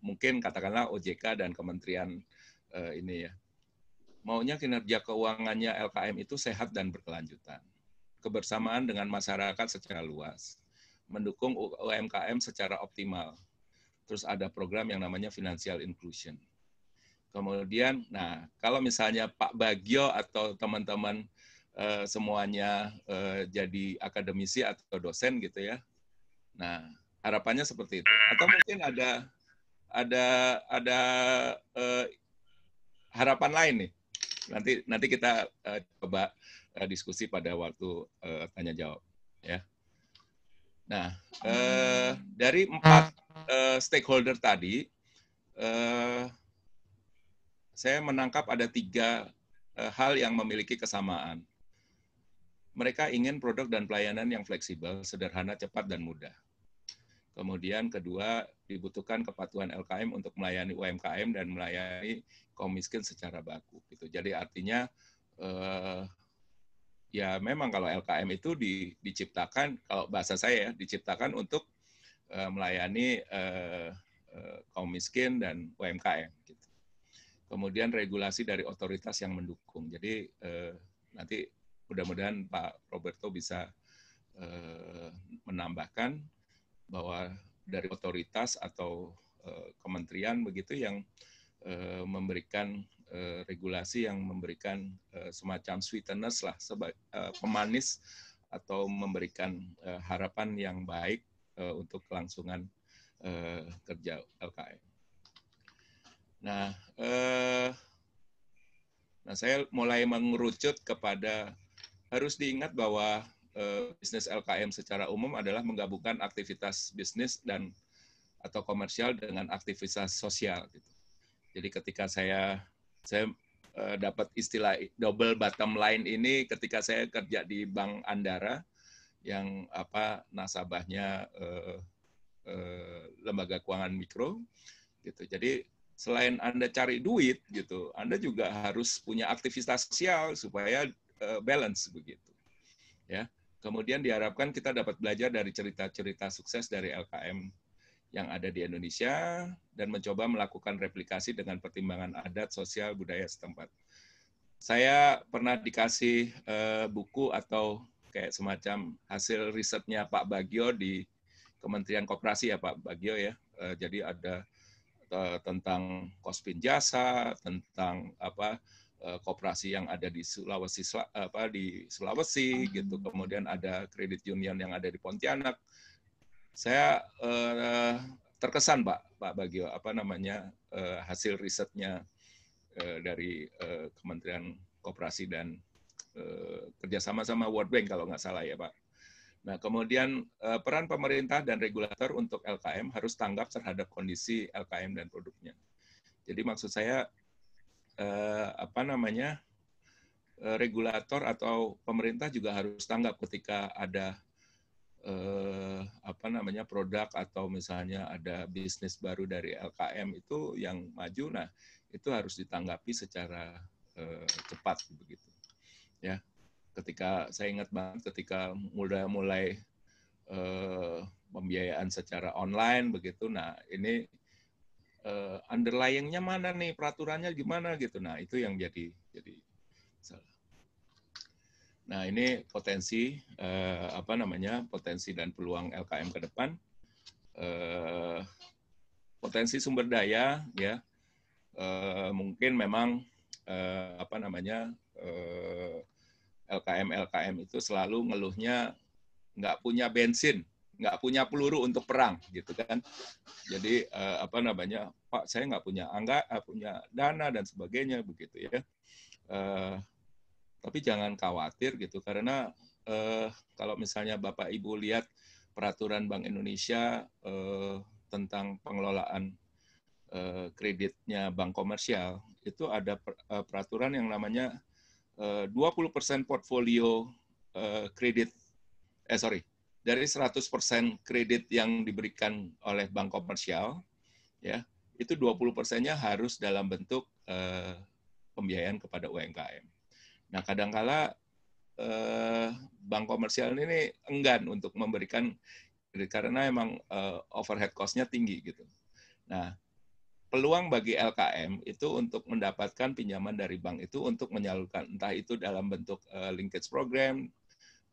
mungkin katakanlah OJK dan kementerian ini ya. Maunya kinerja keuangannya LKM itu sehat dan berkelanjutan. Kebersamaan dengan masyarakat secara luas, mendukung UMKM secara optimal. Terus ada program yang namanya financial inclusion. Kemudian, nah, kalau misalnya Pak Bagio atau teman-teman semuanya jadi akademisi atau dosen gitu ya. Nah, harapannya seperti itu. Atau mungkin ada harapan lain nih. Nanti kita coba diskusi pada waktu tanya jawab ya. Nah, dari 4 stakeholder tadi saya menangkap ada 3 hal yang memiliki kesamaan. Mereka ingin produk dan pelayanan yang fleksibel, sederhana, cepat, dan mudah. Kemudian kedua, dibutuhkan kepatuhan LKM untuk melayani UMKM dan melayani kaum miskin secara baku. Gitu. Jadi artinya, ya memang kalau LKM itu diciptakan, kalau bahasa saya ya, diciptakan untuk melayani kaum miskin dan UMKM. Gitu. Kemudian regulasi dari otoritas yang mendukung. Jadi nanti mudah-mudahan Pak Roberto bisa menambahkan bahwa dari otoritas atau kementerian begitu yang memberikan regulasi yang memberikan semacam sweeteners lah, pemanis atau memberikan harapan yang baik untuk kelangsungan kerja LKM. Nah, saya mulai mengerucut kepada harus diingat bahwa bisnis LKM secara umum adalah menggabungkan aktivitas bisnis dan atau komersial dengan aktivitas sosial. Gitu. Jadi ketika saya dapat istilah double bottom line ini ketika saya kerja di Bank Andara yang nasabahnya lembaga keuangan mikro, gitu. Jadi selain Anda cari duit, gitu, Anda juga harus punya aktivitas sosial supaya balance begitu, ya. Kemudian diharapkan kita dapat belajar dari cerita-cerita sukses dari LKM yang ada di Indonesia dan mencoba melakukan replikasi dengan pertimbangan adat, sosial, budaya setempat. Saya pernah dikasih buku atau kayak semacam hasil risetnya Pak Bagio di Kementerian Koperasi ya Pak Bagio ya. Jadi ada tentang Kospin Jasa, tentang koperasi yang ada di Sulawesi gitu, kemudian ada kredit union yang ada di Pontianak. Saya terkesan Pak Bagio hasil risetnya dari Kementerian koperasi dan kerjasama sama World Bank kalau nggak salah ya Pak. Nah, kemudian peran pemerintah dan regulator untuk LKM harus tanggap terhadap kondisi LKM dan produknya. Jadi maksud saya regulator atau pemerintah juga harus tanggap ketika ada produk atau misalnya ada bisnis baru dari LKM itu yang maju. Nah, itu harus ditanggapi secara cepat begitu. Ya. Ketika saya ingat banget ketika mulai pembiayaan secara online begitu. Nah, ini underlying-nya mana nih, peraturannya gimana gitu. Nah, itu yang jadi salah. Nah, ini potensi potensi dan peluang LKM ke depan. Potensi sumber daya ya. Mungkin memang LKM itu selalu ngeluhnya nggak punya bensin, nggak punya peluru untuk perang, gitu kan. Jadi Pak, saya nggak punya punya dana dan sebagainya, begitu ya. Tapi jangan khawatir gitu, karena kalau misalnya Bapak Ibu lihat peraturan Bank Indonesia tentang pengelolaan kreditnya bank komersial, itu ada peraturan yang namanya 20% portfolio kredit, dari 100% kredit yang diberikan oleh bank komersial, ya, itu 20%-nya harus dalam bentuk pembiayaan kepada UMKM. Nah, kadangkala bank komersial ini enggan untuk memberikan kredit karena emang overhead cost-nya tinggi gitu. Nah, peluang bagi LKM itu untuk mendapatkan pinjaman dari bank itu untuk menyalurkan, entah itu dalam bentuk linkage program,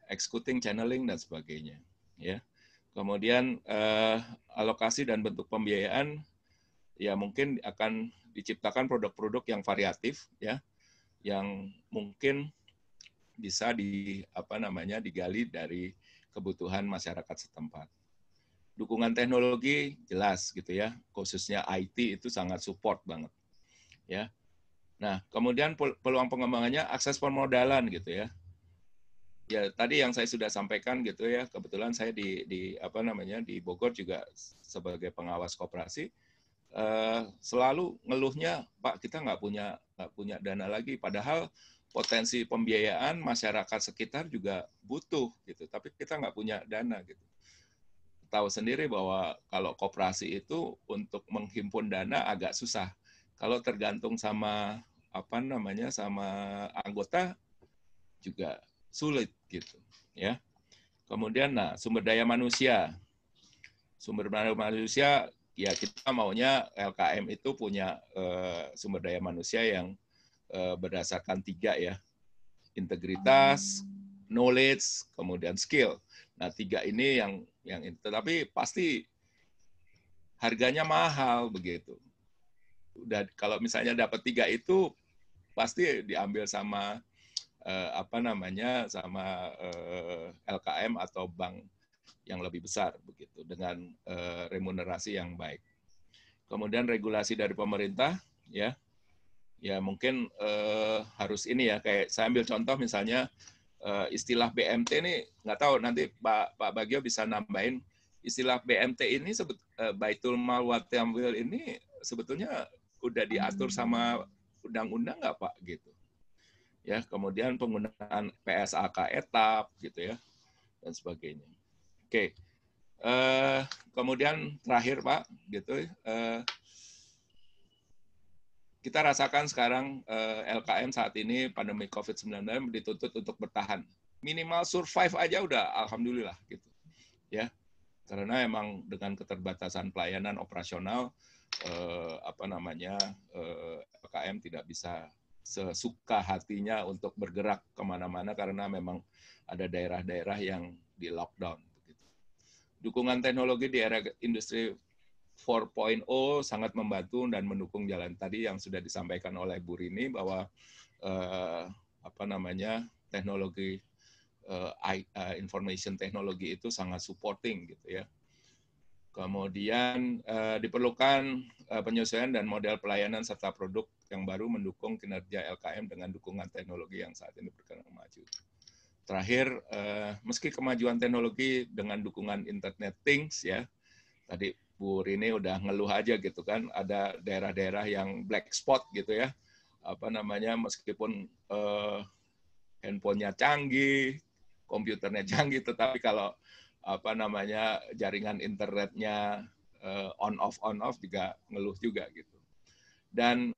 executing, channeling, dan sebagainya. Ya. Kemudian alokasi dan bentuk pembiayaan, ya mungkin akan diciptakan produk-produk yang variatif, ya, yang mungkin bisa digali dari kebutuhan masyarakat setempat. Dukungan teknologi jelas gitu ya, khususnya IT itu sangat support banget ya. Nah, kemudian peluang pengembangannya akses permodalan gitu ya. Ya tadi yang saya sudah sampaikan gitu ya, kebetulan saya di Bogor juga sebagai pengawas koperasi, selalu ngeluhnya, Pak, kita nggak punya dana lagi, padahal potensi pembiayaan masyarakat sekitar juga butuh gitu, tapi kita nggak punya dana gitu. Tahu sendiri bahwa kalau koperasi itu untuk menghimpun dana agak susah. Kalau tergantung sama sama anggota juga sulit gitu, ya. Kemudian sumber daya manusia. Sumber daya manusia ya kita maunya LKM itu punya sumber daya manusia yang berdasarkan 3 ya. Integritas, knowledge, kemudian skill. Nah, 3 ini yang tetapi pasti harganya mahal begitu. Udah kalau misalnya dapat 3 itu pasti diambil sama LKM atau bank yang lebih besar begitu dengan remunerasi yang baik. Kemudian regulasi dari pemerintah ya mungkin harus ini ya, kayak saya ambil contoh misalnya istilah BMT ini, nggak tahu nanti Pak Bagio bisa nambahin, istilah BMT ini Baitul Mal wa Tamwil ini sebetulnya udah diatur sama undang-undang nggak Pak gitu ya. Kemudian penggunaan PSAK etap gitu ya dan sebagainya. Oke. Kemudian terakhir Pak gitu, kita rasakan sekarang LKM saat ini pandemi COVID-19 dituntut untuk bertahan. Minimal survive aja udah alhamdulillah gitu. Ya. Karena emang dengan keterbatasan pelayanan operasional LKM tidak bisa sesuka hatinya untuk bergerak kemana-mana karena memang ada daerah-daerah yang di lockdown. Begitu. Dukungan teknologi di era industri 4.0 sangat membantu dan mendukung jalan tadi yang sudah disampaikan oleh Bu Rini bahwa teknologi information teknologi itu sangat supporting gitu ya. Kemudian diperlukan penyesuaian dan model pelayanan serta produk yang baru mendukung kinerja LKM dengan dukungan teknologi yang saat ini berkembang maju. Terakhir, meski kemajuan teknologi dengan dukungan Internet Things ya, tadi Bu Rini udah ngeluh aja gitu kan, ada daerah-daerah yang black spot gitu ya, meskipun handphonenya canggih, komputernya canggih, tetapi kalau jaringan internetnya on off juga ngeluh juga gitu. Dan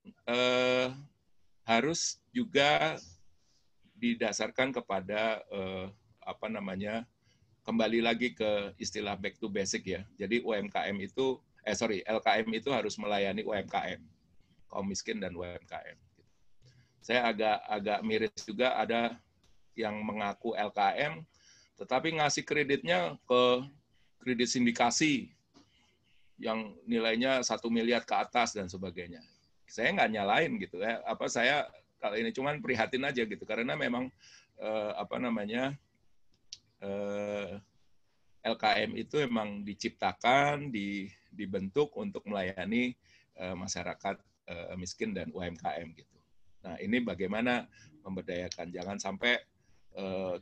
harus juga didasarkan kepada kembali lagi ke istilah back to basic ya. Jadi LKM itu harus melayani UMKM, kaum miskin dan UMKM. Saya agak miris juga ada yang mengaku LKM tetapi ngasih kreditnya ke kredit sindikasi yang nilainya 1 miliar ke atas dan sebagainya. Saya nggak nyalain gitu ya. Saya kalau ini cuman prihatin aja gitu karena memang LKM itu memang diciptakan, dibentuk untuk melayani masyarakat miskin dan UMKM gitu. Nah, ini bagaimana memberdayakan, jangan sampai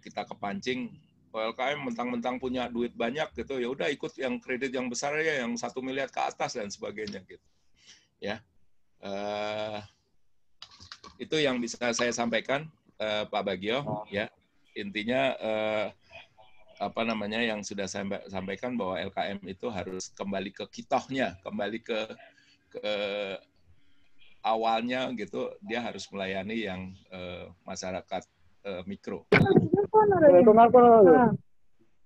kita kepancing LKM mentang-mentang punya duit banyak gitu, ya udah ikut yang kredit yang besar ya, yang 1 miliar ke atas dan sebagainya gitu. Ya, itu yang bisa saya sampaikan, Pak Bagio. Ya, intinya yang sudah saya sampaikan bahwa LKM itu harus kembali ke kitohnya, kembali ke awalnya gitu, dia harus melayani yang masyarakat mikro.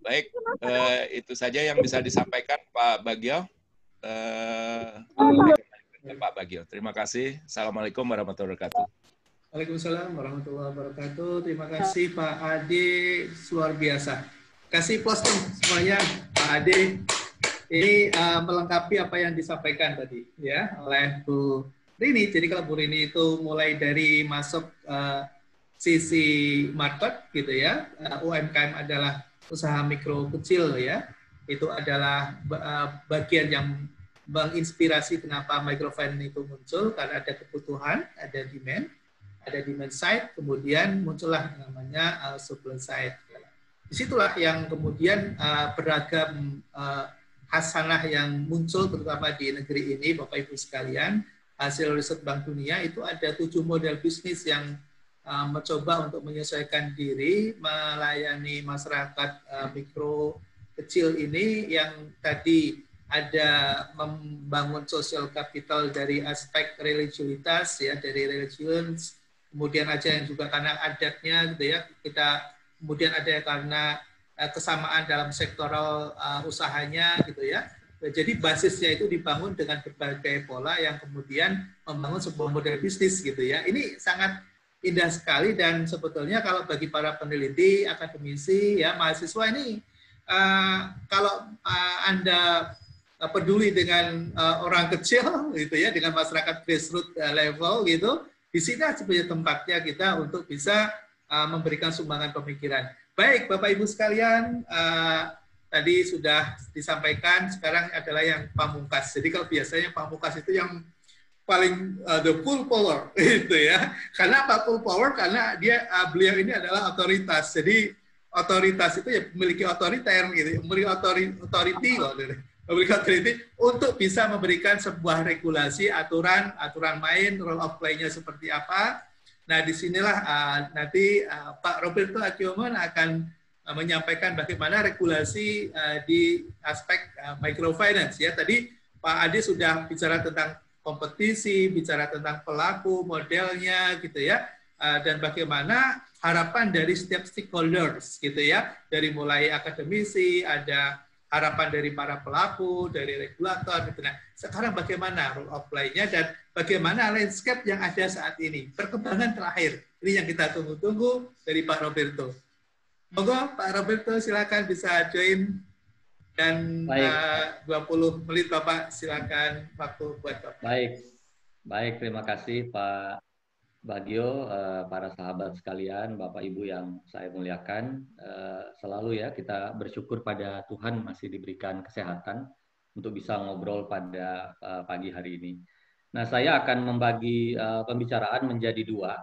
Baik, itu saja yang bisa disampaikan Pak Bagio. Pak Bagio, terima kasih. Assalamualaikum warahmatullahi wabarakatuh. Waalaikumsalam warahmatullahi wabarakatuh. Terima kasih Pak Ade, luar biasa. Kasih posting semuanya Pak Ade. Ini melengkapi apa yang disampaikan tadi ya oleh Bu Rini. Jadi kalau Bu Rini itu mulai dari masuk sisi market gitu ya, UMKM adalah usaha mikro kecil ya, itu adalah bagian yang menginspirasi kenapa microfinance itu muncul, karena ada kebutuhan, ada demand side, kemudian muncullah namanya supply side. Disitulah yang kemudian beragam hasanah yang muncul terutama di negeri ini, Bapak Ibu sekalian. Hasil riset Bank Dunia itu ada 7 model bisnis yang mencoba untuk menyesuaikan diri melayani masyarakat mikro kecil ini, yang tadi ada membangun social capital dari aspek religiusitas ya, dari religions, kemudian ada yang juga karena adatnya gitu ya, kita kemudian ada karena kesamaan dalam sektoral usahanya gitu ya. Jadi basisnya itu dibangun dengan berbagai pola yang kemudian membangun sebuah model bisnis gitu ya. Ini sangat indah sekali, dan sebetulnya kalau bagi para peneliti, akademisi, ya mahasiswa ini, kalau Anda peduli dengan orang kecil gitu ya, dengan masyarakat grassroots level gitu, di sini sebenarnya tempatnya kita untuk bisa memberikan sumbangan pemikiran. Baik, Bapak Ibu sekalian, tadi sudah disampaikan, sekarang adalah yang pamungkas. Jadi kalau biasanya pamungkas itu yang paling the full power itu ya. Karena apa full power? Karena dia beliau ini adalah otoritas. Jadi otoritas itu ya memiliki otoriter gitu, memiliki authority untuk bisa memberikan sebuah regulasi, aturan main, role of play-nya seperti apa. Nah, disinilah nanti Pak Roberto Akiomon akan menyampaikan bagaimana regulasi di aspek microfinance ya. Tadi Pak Ade sudah bicara tentang kompetisi, bicara tentang pelaku, modelnya gitu ya, dan bagaimana harapan dari setiap stakeholders gitu ya, dari mulai akademisi, ada harapan dari para pelaku, dari regulator gitu. Nah, sekarang bagaimana role of play-nya dan bagaimana landscape yang ada saat ini, perkembangan terakhir, ini yang kita tunggu-tunggu dari Pak Roberto. Monggo Pak Roberto silakan bisa join. Dan 20 menit Bapak, silakan waktu buat Bapak. Baik, terima kasih Pak Bagio, para sahabat sekalian, Bapak Ibu yang saya muliakan. Selalu ya kita bersyukur pada Tuhan masih diberikan kesehatan untuk bisa ngobrol pada pagi hari ini. Nah, saya akan membagi pembicaraan menjadi dua.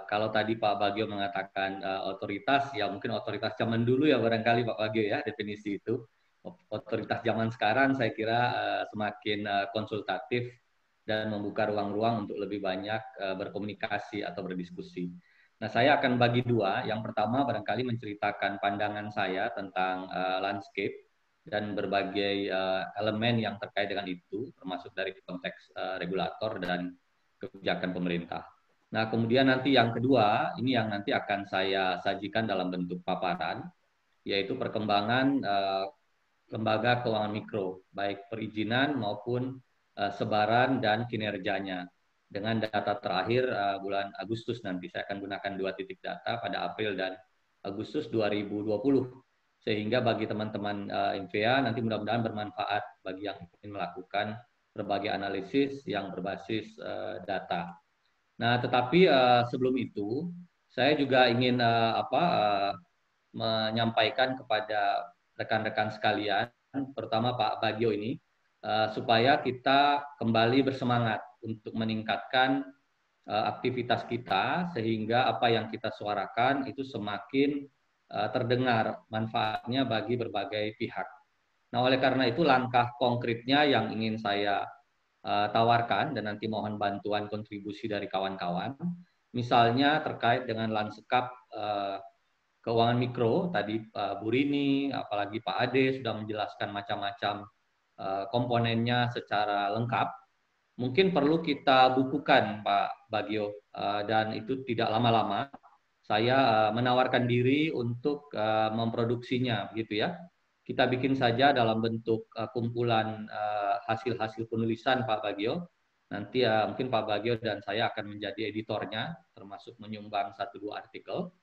Kalau tadi Pak Bagio mengatakan otoritas, ya mungkin otoritas zaman dulu ya barangkali Pak Bagio ya definisi itu. Otoritas zaman sekarang saya kira semakin konsultatif dan membuka ruang-ruang untuk lebih banyak berkomunikasi atau berdiskusi. Nah, saya akan bagi dua. Yang pertama barangkali menceritakan pandangan saya tentang landscape dan berbagai elemen yang terkait dengan itu, termasuk dari konteks regulator dan kebijakan pemerintah. Nah, kemudian nanti yang kedua, ini yang nanti akan saya sajikan dalam bentuk paparan, yaitu perkembangan lembaga keuangan mikro, baik perizinan maupun sebaran dan kinerjanya. Dengan data terakhir bulan Agustus nanti, saya akan gunakan 2 titik data pada April dan Agustus 2020. Sehingga bagi teman-teman INVEA nanti mudah-mudahan bermanfaat bagi yang ingin melakukan berbagai analisis yang berbasis data. Nah, tetapi sebelum itu, saya juga ingin menyampaikan kepada rekan-rekan sekalian, terutama Pak Bagio ini, supaya kita kembali bersemangat untuk meningkatkan aktivitas kita, sehingga apa yang kita suarakan itu semakin terdengar manfaatnya bagi berbagai pihak. Nah, oleh karena itu langkah konkretnya yang ingin saya tawarkan dan nanti mohon bantuan kontribusi dari kawan-kawan. Misalnya terkait dengan lanskap keuangan mikro, tadi Bu Rini, apalagi Pak Ade sudah menjelaskan macam-macam komponennya secara lengkap. Mungkin perlu kita bukukan Pak Bagio, dan itu tidak lama-lama. Saya menawarkan diri untuk memproduksinya, begitu ya. Kita bikin saja dalam bentuk kumpulan hasil-hasil penulisan Pak Bagio. Nanti mungkin Pak Bagio dan saya akan menjadi editornya, termasuk menyumbang 1-2 artikel.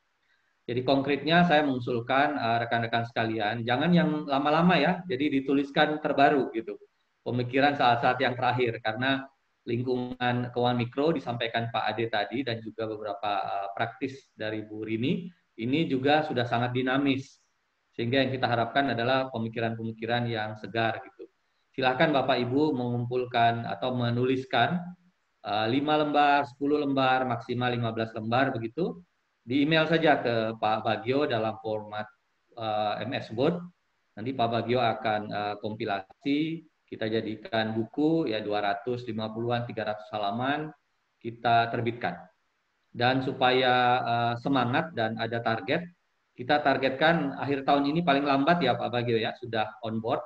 Jadi konkretnya saya mengusulkan rekan-rekan sekalian, jangan yang lama-lama ya, jadi dituliskan terbaru gitu. Pemikiran saat-saat yang terakhir, karena lingkungan keuangan mikro disampaikan Pak Ade tadi dan juga beberapa praktis dari Bu Rini, ini juga sudah sangat dinamis. Sehingga yang kita harapkan adalah pemikiran-pemikiran yang segar gitu. Silahkan Bapak Ibu mengumpulkan atau menuliskan 5 lembar, 10 lembar, maksimal 15 lembar begitu. Di email saja ke Pak Bagio dalam format MS Word. Nanti Pak Bagio akan kompilasi, kita jadikan buku ya 250-an, 300 halaman, kita terbitkan. Dan supaya semangat dan ada target, kita targetkan akhir tahun ini paling lambat ya Pak Bagio ya, sudah on board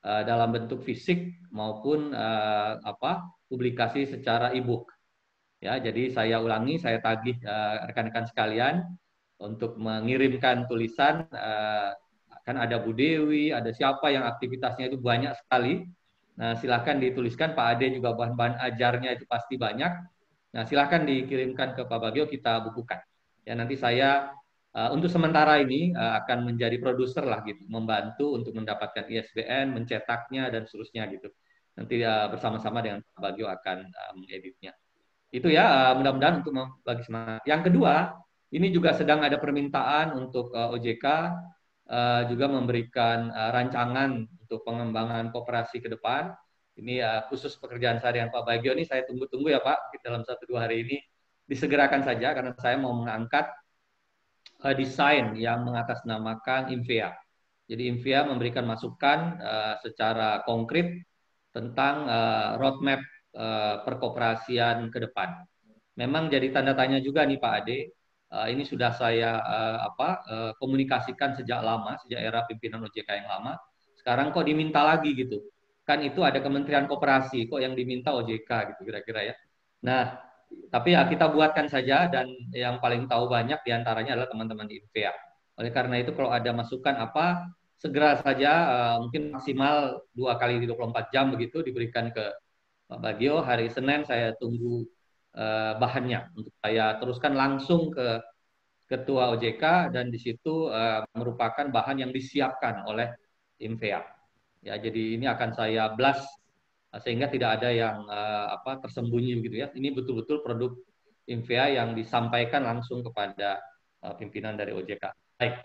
dalam bentuk fisik maupun publikasi secara e-book. Ya, jadi saya ulangi, saya tagih rekan-rekan sekalian untuk mengirimkan tulisan. Kan ada Bu Dewi, ada siapa yang aktivitasnya itu banyak sekali. Nah, silakan dituliskan. Pak Ade juga bahan-bahan ajarnya itu pasti banyak. Nah, silakan dikirimkan ke Pak Bagio, kita bukukan. Ya, nanti saya untuk sementara ini akan menjadi produser lah gitu, membantu untuk mendapatkan ISBN, mencetaknya dan seterusnya gitu. Nanti bersama-sama dengan Pak Bagio akan mengeditnya. Itu ya, mudah-mudahan untuk membagi semangat. Yang kedua, ini juga sedang ada permintaan untuk OJK juga memberikan rancangan untuk pengembangan koperasi ke depan. Ini khusus pekerjaan saya dengan Pak Bagio ini saya tunggu-tunggu ya Pak, dalam 1-2 hari ini disegerakan saja karena saya mau mengangkat desain yang mengatasnamakan INVEA. Jadi INVEA memberikan masukan secara konkret tentang roadmap perkoperasian ke depan. Memang jadi tanda tanya juga nih Pak Ade, ini sudah saya komunikasikan sejak lama, sejak era pimpinan OJK yang lama. Sekarang kok diminta lagi gitu? Kan itu ada Kementerian Koperasi, kok yang diminta OJK gitu kira-kira ya. Nah, tapi ya kita buatkan saja dan yang paling tahu banyak diantaranya adalah teman-teman di INVEA. Oleh karena itu kalau ada masukan apa, segera saja mungkin maksimal 2 kali 24 jam begitu diberikan ke Pak Bagio. Hari Senin saya tunggu bahannya untuk saya teruskan langsung ke Ketua OJK dan di situ merupakan bahan yang disiapkan oleh INVEA. Ya, jadi ini akan saya blast sehingga tidak ada yang tersembunyi gitu ya. Ini betul-betul produk INVEA yang disampaikan langsung kepada pimpinan dari OJK. Baik.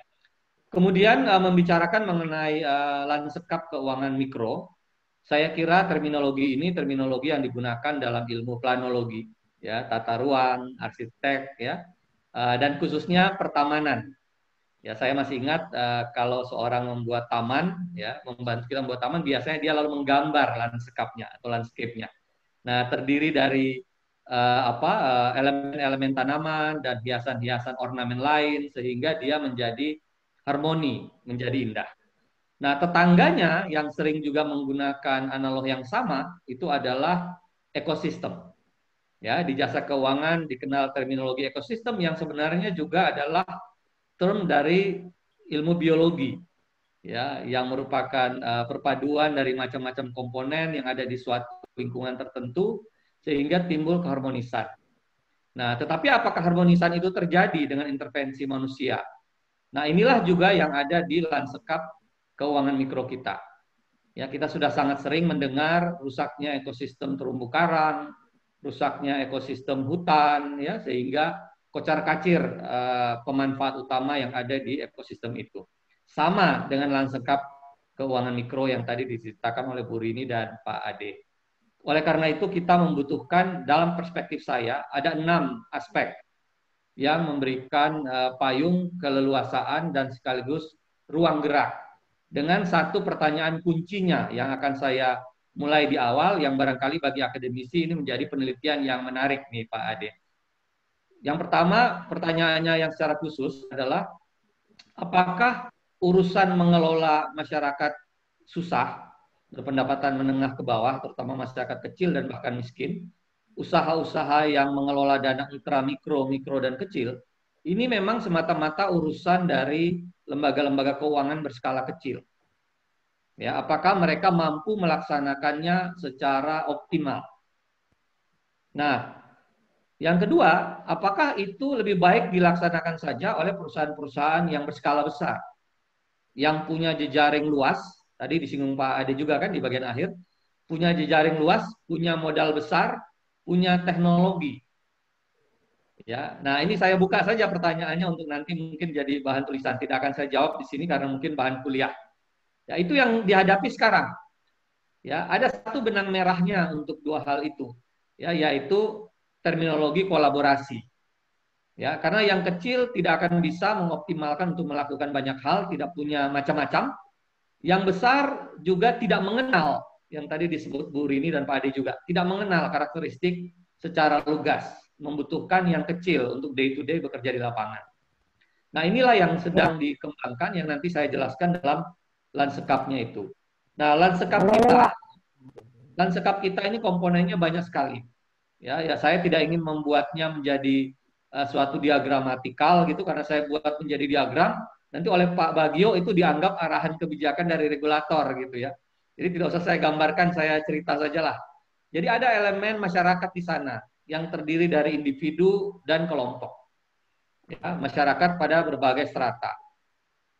Kemudian membicarakan mengenai lanskap keuangan mikro, saya kira terminologi ini terminologi yang digunakan dalam ilmu planologi, ya, tata ruang, arsitek, ya, dan khususnya pertamanan. Ya, saya masih ingat kalau seorang membuat taman, ya, membantu kita membuat taman, biasanya dia lalu menggambar lanskapnya atau landscape-nya. Nah, terdiri dari elemen-elemen tanaman dan hiasan-hiasan ornamen lain sehingga dia menjadi harmoni, menjadi indah. Nah, tetangganya yang sering juga menggunakan analog yang sama itu adalah ekosistem. Ya, di jasa keuangan dikenal terminologi ekosistem yang sebenarnya juga adalah term dari ilmu biologi, ya, yang merupakan perpaduan dari macam-macam komponen yang ada di suatu lingkungan tertentu sehingga timbul keharmonisan. Nah, tetapi apakah harmonisan itu terjadi dengan intervensi manusia? Nah, inilah juga yang ada di lanskap keuangan mikro kita. Ya, kita sudah sangat sering mendengar rusaknya ekosistem terumbu karang, rusaknya ekosistem hutan, ya, sehingga kocar-kacir pemanfaat utama yang ada di ekosistem itu. Sama dengan lanskap keuangan mikro yang tadi diceritakan oleh Bu Rini dan Pak Ade. Oleh karena itu kita membutuhkan, dalam perspektif saya, ada 6 aspek yang memberikan payung keleluasaan dan sekaligus ruang gerak. Dengan satu pertanyaan kuncinya yang akan saya mulai di awal, yang barangkali bagi akademisi ini menjadi penelitian yang menarik nih Pak Ade. Yang pertama, pertanyaannya yang secara khusus adalah, apakah urusan mengelola masyarakat susah, berpendapatan menengah ke bawah, terutama masyarakat kecil dan bahkan miskin, usaha-usaha yang mengelola dana ultra mikro, mikro dan kecil, ini memang semata-mata urusan dari lembaga-lembaga keuangan berskala kecil. Ya, apakah mereka mampu melaksanakannya secara optimal? Nah, yang kedua, apakah itu lebih baik dilaksanakan saja oleh perusahaan-perusahaan yang berskala besar, yang punya jejaring luas, tadi disinggung Pak Ade juga kan di bagian akhir, punya jejaring luas, punya modal besar, punya teknologi. Ya, nah ini saya buka saja pertanyaannya untuk nanti mungkin jadi bahan tulisan. Tidak akan saya jawab di sini karena mungkin bahan kuliah. Ya, itu yang dihadapi sekarang. Ya, ada satu benang merahnya untuk dua hal itu. Ya, yaitu terminologi kolaborasi. Ya, karena yang kecil tidak akan bisa mengoptimalkan untuk melakukan banyak hal, tidak punya macam-macam. Yang besar juga tidak mengenal, yang tadi disebut Bu Rini dan Pak Ade juga, tidak mengenal karakteristik secara lugas, membutuhkan yang kecil untuk day to day bekerja di lapangan. Nah, inilah yang sedang dikembangkan, yang nanti saya jelaskan dalam lanskapnya itu. Nah, lanskap kita ini komponennya banyak sekali. Ya, saya tidak ingin membuatnya menjadi suatu diagramatikal gitu, karena saya buat menjadi diagram, nanti oleh Pak Bagio itu dianggap arahan kebijakan dari regulator gitu ya. Jadi tidak usah saya gambarkan, saya cerita sajalah. Jadi ada elemen masyarakat di sana yang terdiri dari individu dan kelompok. Ya, masyarakat pada berbagai strata.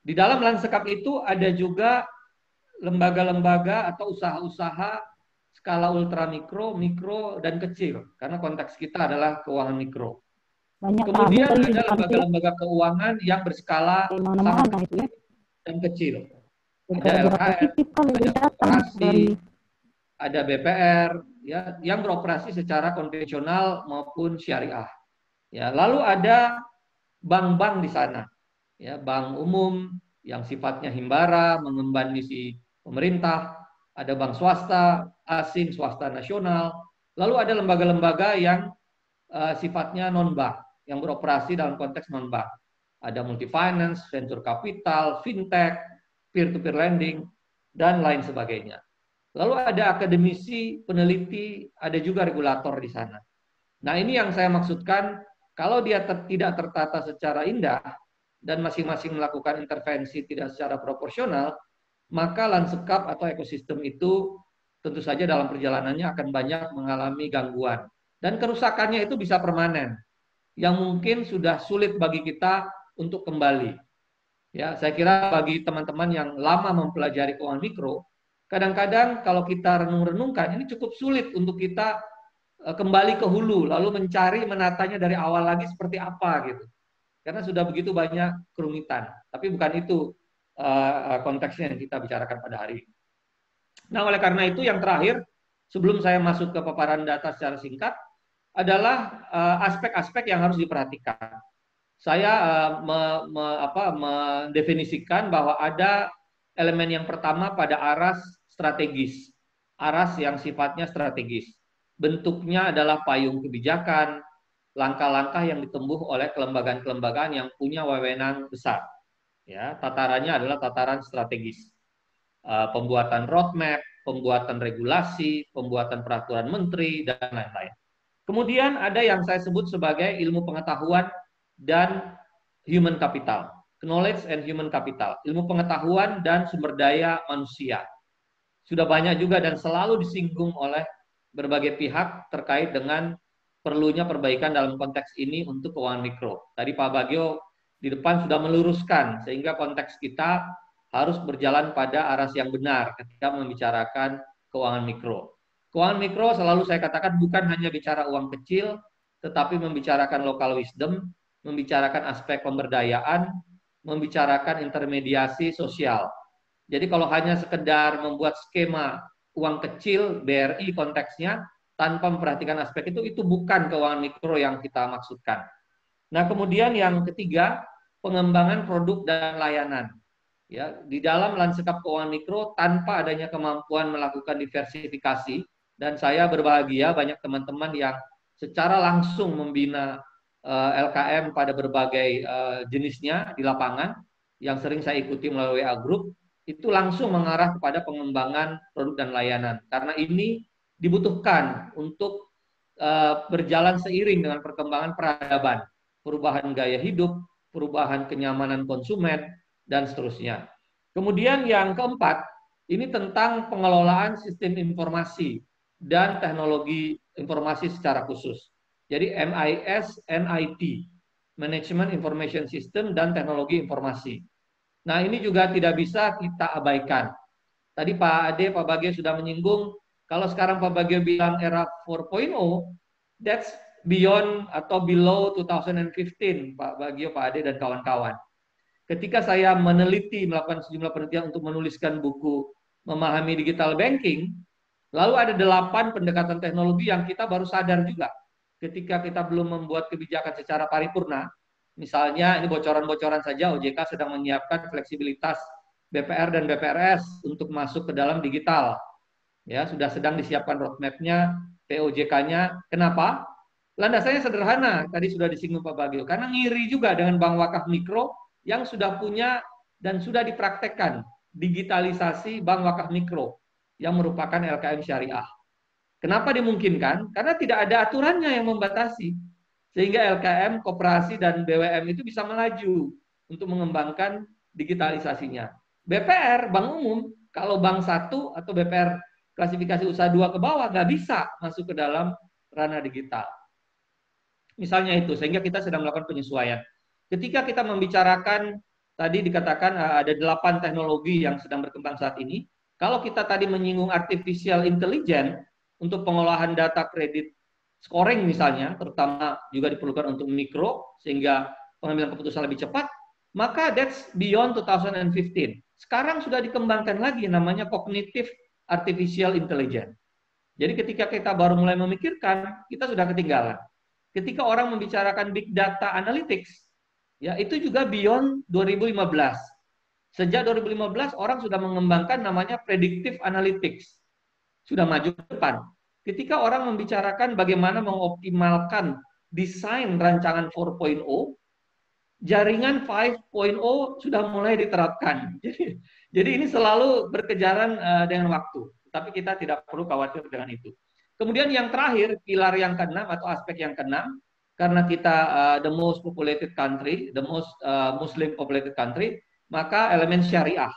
Di dalam lanskap itu ada juga lembaga-lembaga atau usaha-usaha skala ultra mikro, mikro, dan kecil. Karena konteks kita adalah keuangan mikro. Kemudian ada lembaga-lembaga keuangan yang berskala sangat kecil dan kecil. Ada LHR, ada koperasi, ada BPR, ya, yang beroperasi secara konvensional maupun syariah. Ya, lalu ada bank-bank di sana, ya, bank umum yang sifatnya himbara, mengemban misi pemerintah, ada bank swasta, asing, swasta nasional, lalu ada lembaga-lembaga yang sifatnya non-bank, yang beroperasi dalam konteks non-bank. Ada multi-finance, venture capital, fintech, peer-to-peer lending, dan lain sebagainya. Lalu ada akademisi, peneliti, ada juga regulator di sana. Nah, ini yang saya maksudkan, kalau dia tidak tertata secara indah, dan masing-masing melakukan intervensi tidak secara proporsional, maka lanskap atau ekosistem itu tentu saja dalam perjalanannya akan banyak mengalami gangguan. Dan kerusakannya itu bisa permanen, yang mungkin sudah sulit bagi kita untuk kembali. Ya, saya kira bagi teman-teman yang lama mempelajari keuangan mikro, kadang-kadang kalau kita renung-renungkan, ini cukup sulit untuk kita kembali ke hulu, lalu mencari menatanya dari awal lagi seperti apa gitu. Karena sudah begitu banyak kerumitan. Tapi bukan itu konteksnya yang kita bicarakan pada hari ini. Nah, oleh karena itu yang terakhir, sebelum saya masuk ke paparan data secara singkat, adalah aspek-aspek yang harus diperhatikan. Saya mendefinisikan bahwa ada elemen yang pertama pada aras strategis, aras yang sifatnya strategis. Bentuknya adalah payung kebijakan, langkah-langkah yang ditempuh oleh kelembagaan-kelembagaan yang punya wewenang besar. Ya, tatarannya adalah tataran strategis. Pembuatan roadmap, pembuatan regulasi, pembuatan peraturan menteri, dan lain-lain. Kemudian ada yang saya sebut sebagai ilmu pengetahuan dan human capital, knowledge and human capital, ilmu pengetahuan dan sumber daya manusia. Sudah banyak juga dan selalu disinggung oleh berbagai pihak terkait dengan perlunya perbaikan dalam konteks ini untuk keuangan mikro. Tadi Pak Bagio di depan sudah meluruskan, sehingga konteks kita harus berjalan pada aras yang benar ketika membicarakan keuangan mikro. Keuangan mikro selalu saya katakan bukan hanya bicara uang kecil, tetapi membicarakan local wisdom, membicarakan aspek pemberdayaan, membicarakan intermediasi sosial. Jadi kalau hanya sekedar membuat skema uang kecil, BRI konteksnya, tanpa memperhatikan aspek itu bukan keuangan mikro yang kita maksudkan. Nah, kemudian yang ketiga, pengembangan produk dan layanan. Ya, di dalam lanskap keuangan mikro tanpa adanya kemampuan melakukan diversifikasi, dan saya berbahagia banyak teman-teman yang secara langsung membina LKM pada berbagai jenisnya di lapangan yang sering saya ikuti melalui WA Group, itu langsung mengarah kepada pengembangan produk dan layanan. Karena ini dibutuhkan untuk berjalan seiring dengan perkembangan peradaban, perubahan gaya hidup, perubahan kenyamanan konsumen, dan seterusnya. Kemudian yang keempat, ini tentang pengelolaan sistem informasi dan teknologi informasi secara khusus. Jadi MIS, NIT, Management Information System dan Teknologi Informasi. Nah, ini juga tidak bisa kita abaikan. Tadi Pak Ade, Pak Bagio sudah menyinggung, kalau sekarang Pak Bagio bilang era 4.0, that's beyond atau below 2015, Pak Bagio, Pak Ade, dan kawan-kawan. Ketika saya melakukan sejumlah penelitian untuk menuliskan buku Memahami Digital Banking, lalu ada 8 pendekatan teknologi yang kita baru sadar juga. Ketika kita belum membuat kebijakan secara paripurna, misalnya ini bocoran-bocoran saja, OJK sedang menyiapkan fleksibilitas BPR dan BPRS untuk masuk ke dalam digital. Ya, sudah sedang disiapkan roadmap-nya, POJK-nya. Kenapa? Landasannya sederhana, tadi sudah disinggung Pak Bagio, karena ngiri juga dengan bank wakaf mikro yang sudah punya dan sudah dipraktekkan digitalisasi bank wakaf mikro yang merupakan LKM syariah. Kenapa dimungkinkan? Karena tidak ada aturannya yang membatasi. Sehingga LKM, koperasi, dan BWM itu bisa melaju untuk mengembangkan digitalisasinya. BPR, bank umum, kalau bank 1 atau BPR klasifikasi usaha 2 ke bawah, nggak bisa masuk ke dalam ranah digital. Misalnya itu, sehingga kita sedang melakukan penyesuaian. Ketika kita membicarakan, tadi dikatakan ada 8 teknologi yang sedang berkembang saat ini. Kalau kita tadi menyinggung artificial intelligence untuk pengolahan data kredit scoring misalnya, terutama juga diperlukan untuk mikro, sehingga pengambilan keputusan lebih cepat, maka that's beyond 2015. Sekarang sudah dikembangkan lagi namanya cognitive artificial intelligence. Jadi ketika kita baru mulai memikirkan, kita sudah ketinggalan. Ketika orang membicarakan big data analytics, ya itu juga beyond 2015. Sejak 2015 orang sudah mengembangkan namanya predictive analytics. Sudah maju ke depan. Ketika orang membicarakan bagaimana mengoptimalkan desain rancangan 4.0, jaringan 5.0 sudah mulai diterapkan. Jadi ini selalu berkejaran dengan waktu. Tapi kita tidak perlu khawatir dengan itu. Kemudian yang terakhir, pilar yang keenam atau aspek yang keenam, karena kita the most populated country, the most Muslim populated country, maka elemen syariah.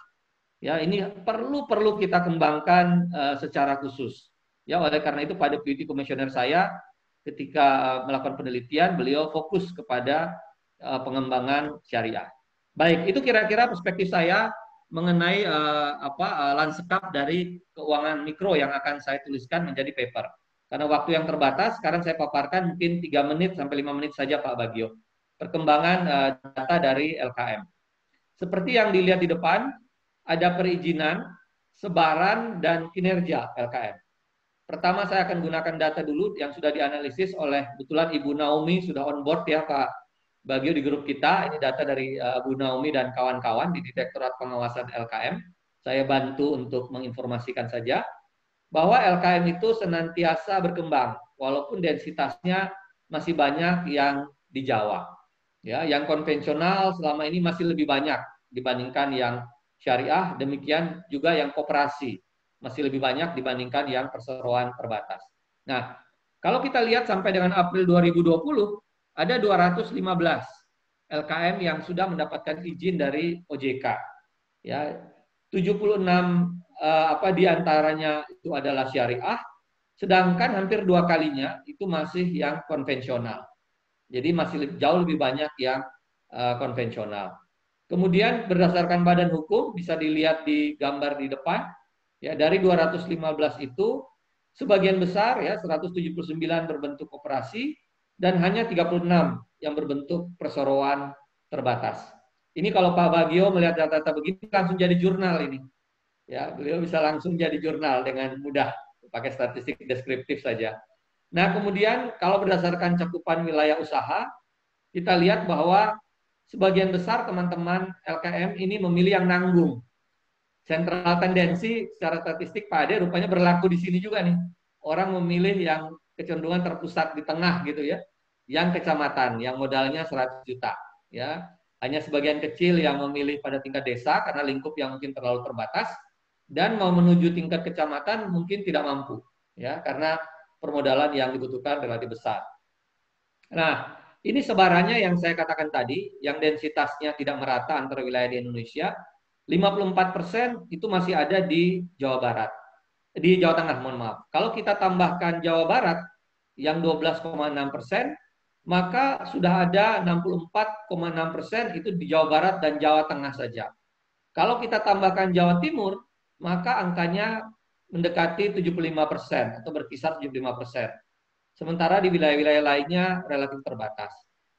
Ya, ini perlu kita kembangkan secara khusus. Ya, oleh karena itu pada Deputy Commissioner saya ketika melakukan penelitian, beliau fokus kepada pengembangan syariah. Baik, itu kira-kira perspektif saya mengenai lanskap dari keuangan mikro yang akan saya tuliskan menjadi paper. Karena waktu yang terbatas, sekarang saya paparkan mungkin 3 menit sampai 5 menit saja Pak Bagio. Perkembangan data dari LKM. Seperti yang dilihat di depan, ada perizinan, sebaran, dan kinerja LKM. Pertama saya akan gunakan data dulu yang sudah dianalisis oleh, kebetulan Ibu Naomi sudah on board ya Pak Bagio di grup kita. Ini data dari Bu Naomi dan kawan-kawan di Direktorat Pengawasan LKM. Saya bantu untuk menginformasikan saja bahwa LKM itu senantiasa berkembang walaupun densitasnya masih banyak yang di Jawa. Ya, yang konvensional selama ini masih lebih banyak dibandingkan yang syariah, demikian juga yang koperasi masih lebih banyak dibandingkan yang perseroan terbatas. Nah, kalau kita lihat sampai dengan April 2020 ada 215 LKM yang sudah mendapatkan izin dari OJK. Ya, 76 di antaranya itu adalah syariah, sedangkan hampir 2 kalinya itu masih yang konvensional. Jadi masih jauh lebih banyak yang konvensional. Kemudian berdasarkan badan hukum bisa dilihat di gambar di depan, ya dari 215 itu sebagian besar ya 179 berbentuk koperasi dan hanya 36 yang berbentuk perseroan terbatas. Ini kalau Pak Bagio melihat data-data begini langsung jadi jurnal ini. Ya, beliau bisa langsung jadi jurnal dengan mudah pakai statistik deskriptif saja. Nah, kemudian kalau berdasarkan cakupan wilayah usaha, kita lihat bahwa sebagian besar teman-teman LKM ini memilih yang nanggung. Sentral tendensi secara statistik Pak Ade rupanya berlaku di sini juga nih. Orang memilih yang kecenderungan terpusat di tengah gitu ya. Yang kecamatan, yang modalnya 100 juta. Ya, hanya sebagian kecil yang memilih pada tingkat desa karena lingkup yang mungkin terlalu terbatas. Dan mau menuju tingkat kecamatan mungkin tidak mampu. Ya, karena permodalan yang dibutuhkan relatif besar. Nah, ini sebarannya yang saya katakan tadi, yang densitasnya tidak merata antara wilayah di Indonesia, 54% itu masih ada di Jawa Barat. Di Jawa Tengah, mohon maaf. Kalau kita tambahkan Jawa Barat, yang 12,6%, maka sudah ada 64,6% itu di Jawa Barat dan Jawa Tengah saja. Kalau kita tambahkan Jawa Timur, maka angkanya mendekati 75% atau berkisar 75%. Sementara di wilayah-wilayah lainnya relatif terbatas.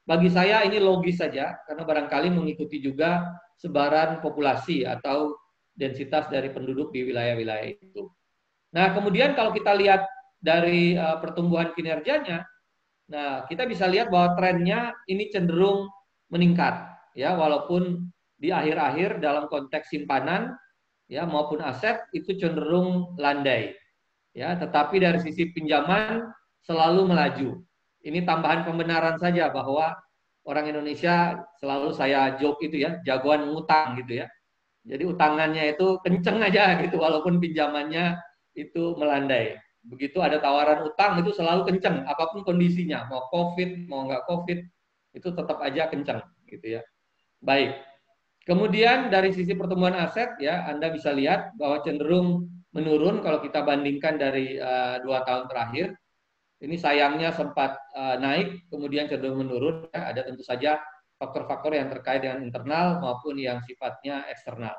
Bagi saya ini logis saja, karena barangkali mengikuti juga sebaran populasi atau densitas dari penduduk di wilayah-wilayah itu. Nah, kemudian kalau kita lihat dari pertumbuhan kinerjanya, nah kita bisa lihat bahwa trennya ini cenderung meningkat, ya walaupun di akhir-akhir dalam konteks simpanan, ya maupun aset itu cenderung landai, ya. Tetapi dari sisi pinjaman selalu melaju. Ini tambahan pembenaran saja bahwa orang Indonesia selalu saya joke itu ya, jagoan ngutang gitu ya. Jadi utangannya itu kenceng aja gitu, walaupun pinjamannya itu melandai. Begitu ada tawaran utang itu selalu kenceng, apapun kondisinya, mau COVID, mau nggak COVID, itu tetap aja kenceng gitu ya. Baik. Kemudian dari sisi pertumbuhan aset ya, Anda bisa lihat bahwa cenderung menurun kalau kita bandingkan dari 2 tahun terakhir. Ini sayangnya sempat naik, kemudian cenderung menurun. Ya. Ada tentu saja faktor-faktor yang terkait dengan internal maupun yang sifatnya eksternal.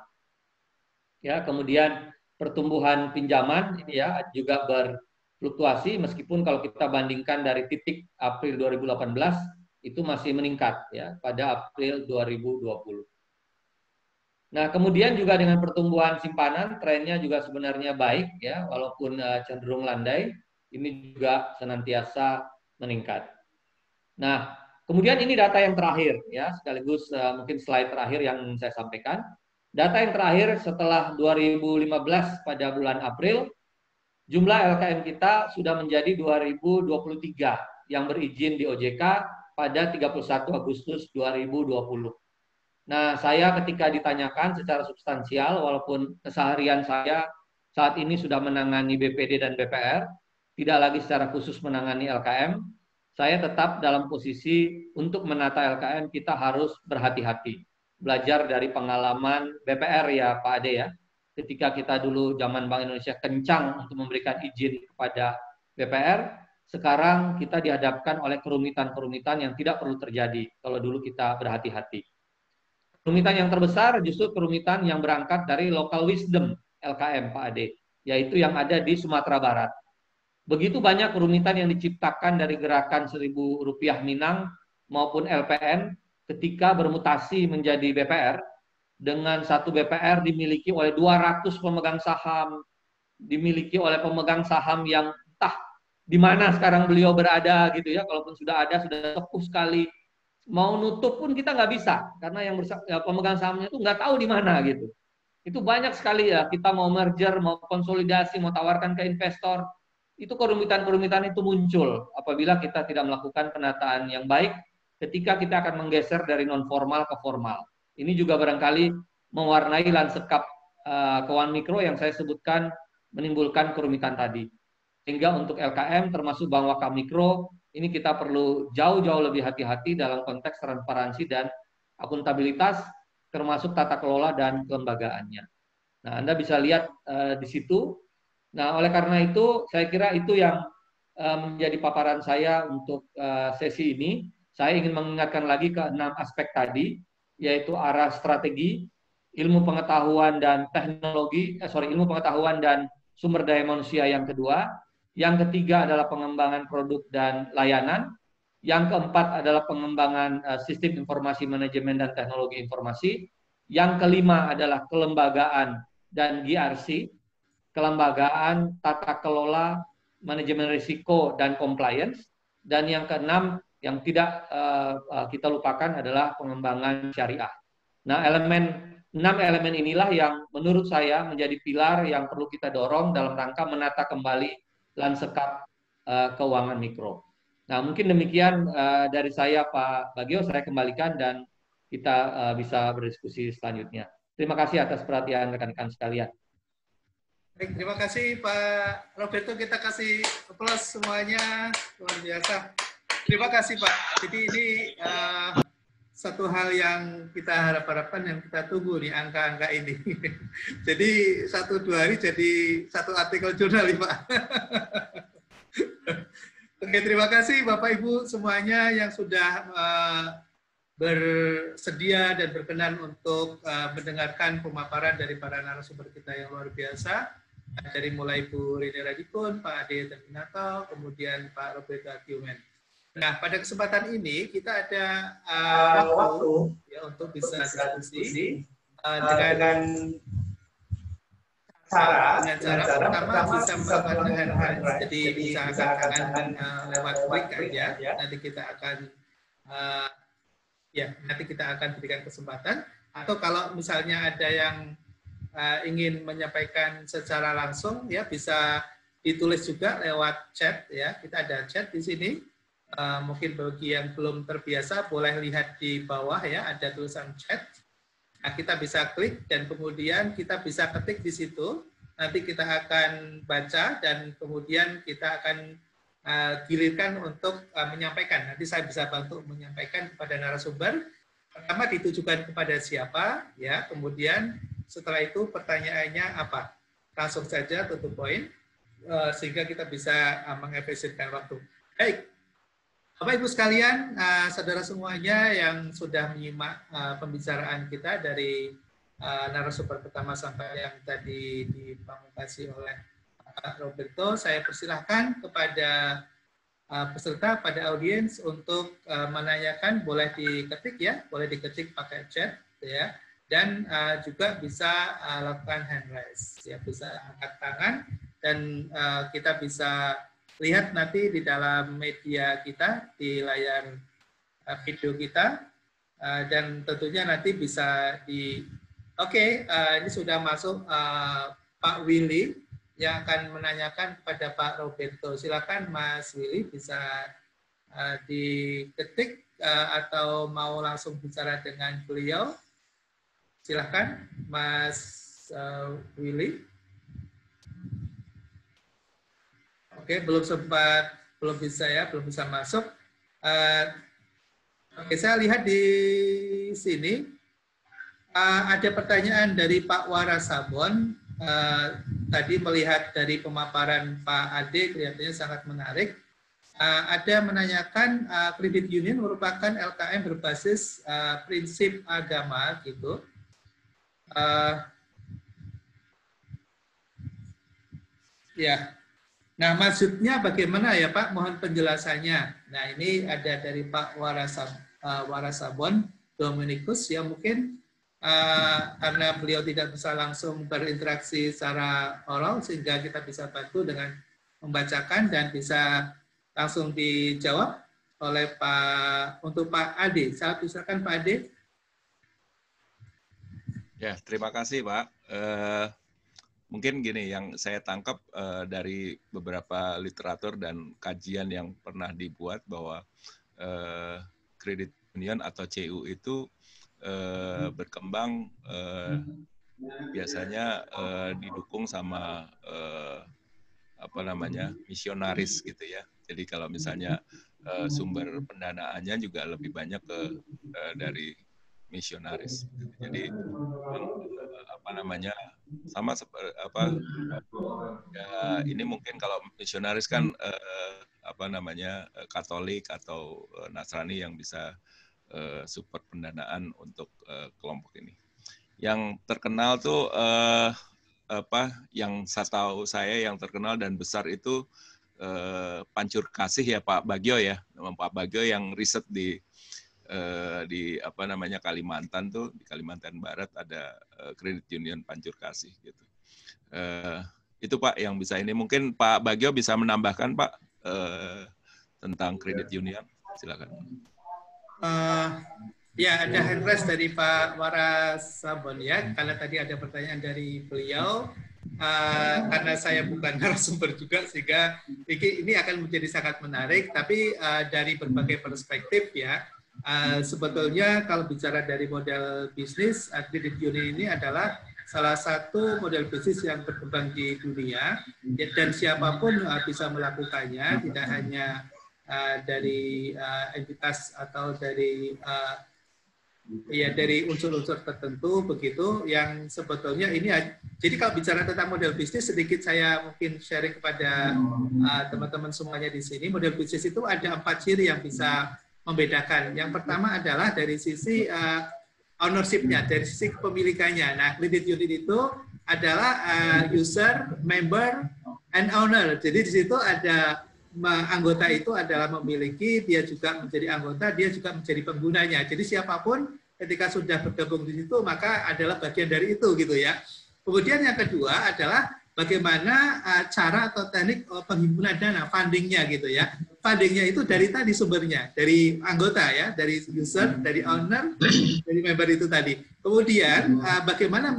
Ya, kemudian pertumbuhan pinjaman ini ya juga berfluktuasi meskipun kalau kita bandingkan dari titik April 2018 itu masih meningkat ya pada April 2020. Nah, kemudian juga dengan pertumbuhan simpanan trennya juga sebenarnya baik ya walaupun cenderung landai. Ini juga senantiasa meningkat. Nah, kemudian ini data yang terakhir ya, sekaligus mungkin slide terakhir yang saya sampaikan. Data yang terakhir setelah 2015 pada bulan April, jumlah LKM kita sudah menjadi 2023 yang berizin di OJK pada 31 Agustus 2020. Nah, saya ketika ditanyakan secara substansial, walaupun keseharian saya saat ini sudah menangani BPD dan BPR, tidak lagi secara khusus menangani LKM, saya tetap dalam posisi untuk menata LKM kita harus berhati-hati. Belajar dari pengalaman BPR ya Pak Ade ya. Ketika kita dulu zaman Bank Indonesia kencang untuk memberikan izin kepada BPR, sekarang kita dihadapkan oleh kerumitan-kerumitan yang tidak perlu terjadi kalau dulu kita berhati-hati. Kerumitan yang terbesar justru kerumitan yang berangkat dari local wisdom LKM Pak Ade, yaitu yang ada di Sumatera Barat. Begitu banyak kerumitan yang diciptakan dari gerakan Rp1.000 Minang maupun LPN ketika bermutasi menjadi BPR, dengan satu BPR dimiliki oleh 200 pemegang saham, dimiliki oleh pemegang saham yang entah di mana sekarang beliau berada gitu ya, kalaupun sudah ada, sudah sepuh sekali. Mau nutup pun kita nggak bisa, karena yang pemegang sahamnya itu nggak tahu di mana gitu. Itu banyak sekali ya, kita mau merger, mau konsolidasi, mau tawarkan ke investor, itu kerumitan-kerumitan itu muncul apabila kita tidak melakukan penataan yang baik ketika kita akan menggeser dari non-formal ke formal. Ini juga barangkali mewarnai lanskap keuangan mikro yang saya sebutkan menimbulkan kerumitan tadi. Sehingga untuk LKM termasuk Bank Wakaf Mikro, ini kita perlu jauh-jauh lebih hati-hati dalam konteks transparansi dan akuntabilitas, termasuk tata kelola dan kelembagaannya. Nah, Anda bisa lihat di situ. Nah, oleh karena itu, saya kira itu yang menjadi paparan saya untuk sesi ini. Saya ingin mengingatkan lagi ke 6 aspek tadi, yaitu arah strategi, ilmu pengetahuan dan teknologi, ilmu pengetahuan dan sumber daya manusia yang kedua. Yang ketiga adalah pengembangan produk dan layanan. Yang keempat adalah pengembangan sistem informasi manajemen dan teknologi informasi. Yang kelima adalah kelembagaan dan GRC, kelembagaan, tata kelola, manajemen risiko, dan compliance. Dan yang keenam, yang tidak kita lupakan adalah pengembangan syariah. Nah, 6 elemen inilah yang menurut saya menjadi pilar yang perlu kita dorong dalam rangka menata kembali lanskap keuangan mikro. Nah, mungkin demikian dari saya, Pak Bagio. Saya kembalikan dan kita bisa berdiskusi selanjutnya. Terima kasih atas perhatian rekan-rekan sekalian. Baik, terima kasih Pak Roberto. Kita kasih aplaus semuanya, luar biasa. Terima kasih Pak. Jadi ini satu hal yang kita harapkan, yang kita tunggu nih, angka-angka ini. Jadi 1-2 hari jadi satu artikel jurnal nih Pak. Oke, terima kasih Bapak Ibu semuanya yang sudah bersedia dan berkenan untuk mendengarkan pemaparan dari para narasumber kita yang luar biasa. Dari mulai Bu Rini Radikun, Pak Ade Terminato, kemudian Pak Roberto Aguimen. Nah, pada kesempatan ini kita ada waktu ya, untuk bisa diskusi dengan cara pertama bisa melakukan hand raise. Jadi bisa angkat tangan lewat mic aja. Nanti kita akan nanti kita akan berikan kesempatan. Atau kalau misalnya ada yang ingin menyampaikan secara langsung, ya bisa ditulis juga lewat chat ya. Kita ada chat di sini. Mungkin bagi yang belum terbiasa boleh lihat di bawah ya, ada tulisan chat. Nah, kita bisa klik dan kemudian kita bisa ketik di situ. Nanti kita akan baca dan kemudian kita akan gilirkan untuk menyampaikan. Nanti saya bisa bantu menyampaikan kepada narasumber. Pertama ditujukan kepada siapa ya, kemudian setelah itu pertanyaannya apa. Langsung saja tutup poin sehingga kita bisa mengefisienkan waktu. Baik. Bapak Ibu sekalian, saudara semuanya yang sudah menyimak pembicaraan kita dari narasumber pertama sampai yang tadi dipamungkasi oleh Pak Roberto, saya persilahkan kepada peserta, pada audiens untuk menanyakan, boleh diketik ya, boleh diketik pakai chat ya, dan juga bisa lakukan hand raise, ya bisa angkat tangan dan kita bisa lihat nanti di dalam media kita, di layar video kita, dan tentunya nanti bisa ini sudah masuk Pak Willy yang akan menanyakan kepada Pak Roberto. Silakan Mas Willy, bisa diketik atau mau langsung bicara dengan beliau. Silakan Mas Willy. Oke, belum bisa masuk. Oke, saya lihat di sini ada pertanyaan dari Pak Warasabon. Tadi melihat dari pemaparan Pak Ade kelihatannya sangat menarik. Ada menanyakan kredit union merupakan LKM berbasis prinsip agama gitu. Ya. Nah, maksudnya bagaimana ya Pak? Mohon penjelasannya. Nah, ini ada dari Pak Warasabon Dominikus yang mungkin karena beliau tidak bisa langsung berinteraksi secara oral, sehingga kita bisa bantu dengan membacakan dan bisa langsung dijawab oleh untuk Pak Ade. Saya silakan Pak Ade. Ya, terima kasih Pak. Mungkin gini, yang saya tangkap dari beberapa literatur dan kajian yang pernah dibuat bahwa kredit union atau CU itu berkembang biasanya didukung sama misionaris gitu ya. Jadi kalau misalnya sumber pendanaannya juga lebih banyak dari misionaris. Jadi sama seperti ini mungkin kalau misionaris kan Katolik atau Nasrani yang bisa support pendanaan untuk kelompok ini. Yang terkenal tuh yang saya tahu yang terkenal dan besar itu Pancur Kasih ya Pak Bagio ya. Pak Bagio yang riset di Kalimantan tuh, di Kalimantan Barat ada Credit Union Pancur Kasih gitu. Itu Pak yang bisa ini. Mungkin Pak Bagio bisa menambahkan Pak tentang Credit Union. Silakan. Ya, ada hand raise dari Pak Warasabon ya. Kalau tadi ada pertanyaan dari beliau, karena saya bukan narasumber juga, sehingga ini akan menjadi sangat menarik. Tapi dari berbagai perspektif ya, sebetulnya kalau bicara dari model bisnis, Credit Union ini adalah salah satu model bisnis yang berkembang di dunia, dan siapapun bisa melakukannya, tidak hanya dari entitas atau dari unsur-unsur tertentu begitu, yang sebetulnya ini. Jadi kalau bicara tentang model bisnis, sedikit saya mungkin sharing kepada teman-teman semuanya di sini. Model bisnis itu ada 4 ciri yang bisa membedakan. Yang pertama adalah dari sisi ownership-nya, dari sisi kepemilikannya. Nah, Credit Union itu adalah user, member, and owner. Jadi di situ ada anggota itu adalah memiliki, dia juga menjadi anggota, dia juga menjadi penggunanya. Jadi siapapun ketika sudah bergabung di situ, maka adalah bagian dari itu gitu ya. Kemudian yang kedua adalah bagaimana cara atau teknik penghimpunan dana, fundingnya gitu ya. Fundingnya itu dari tadi sumbernya, dari anggota ya, dari user, dari owner, dari member itu tadi. Kemudian bagaimana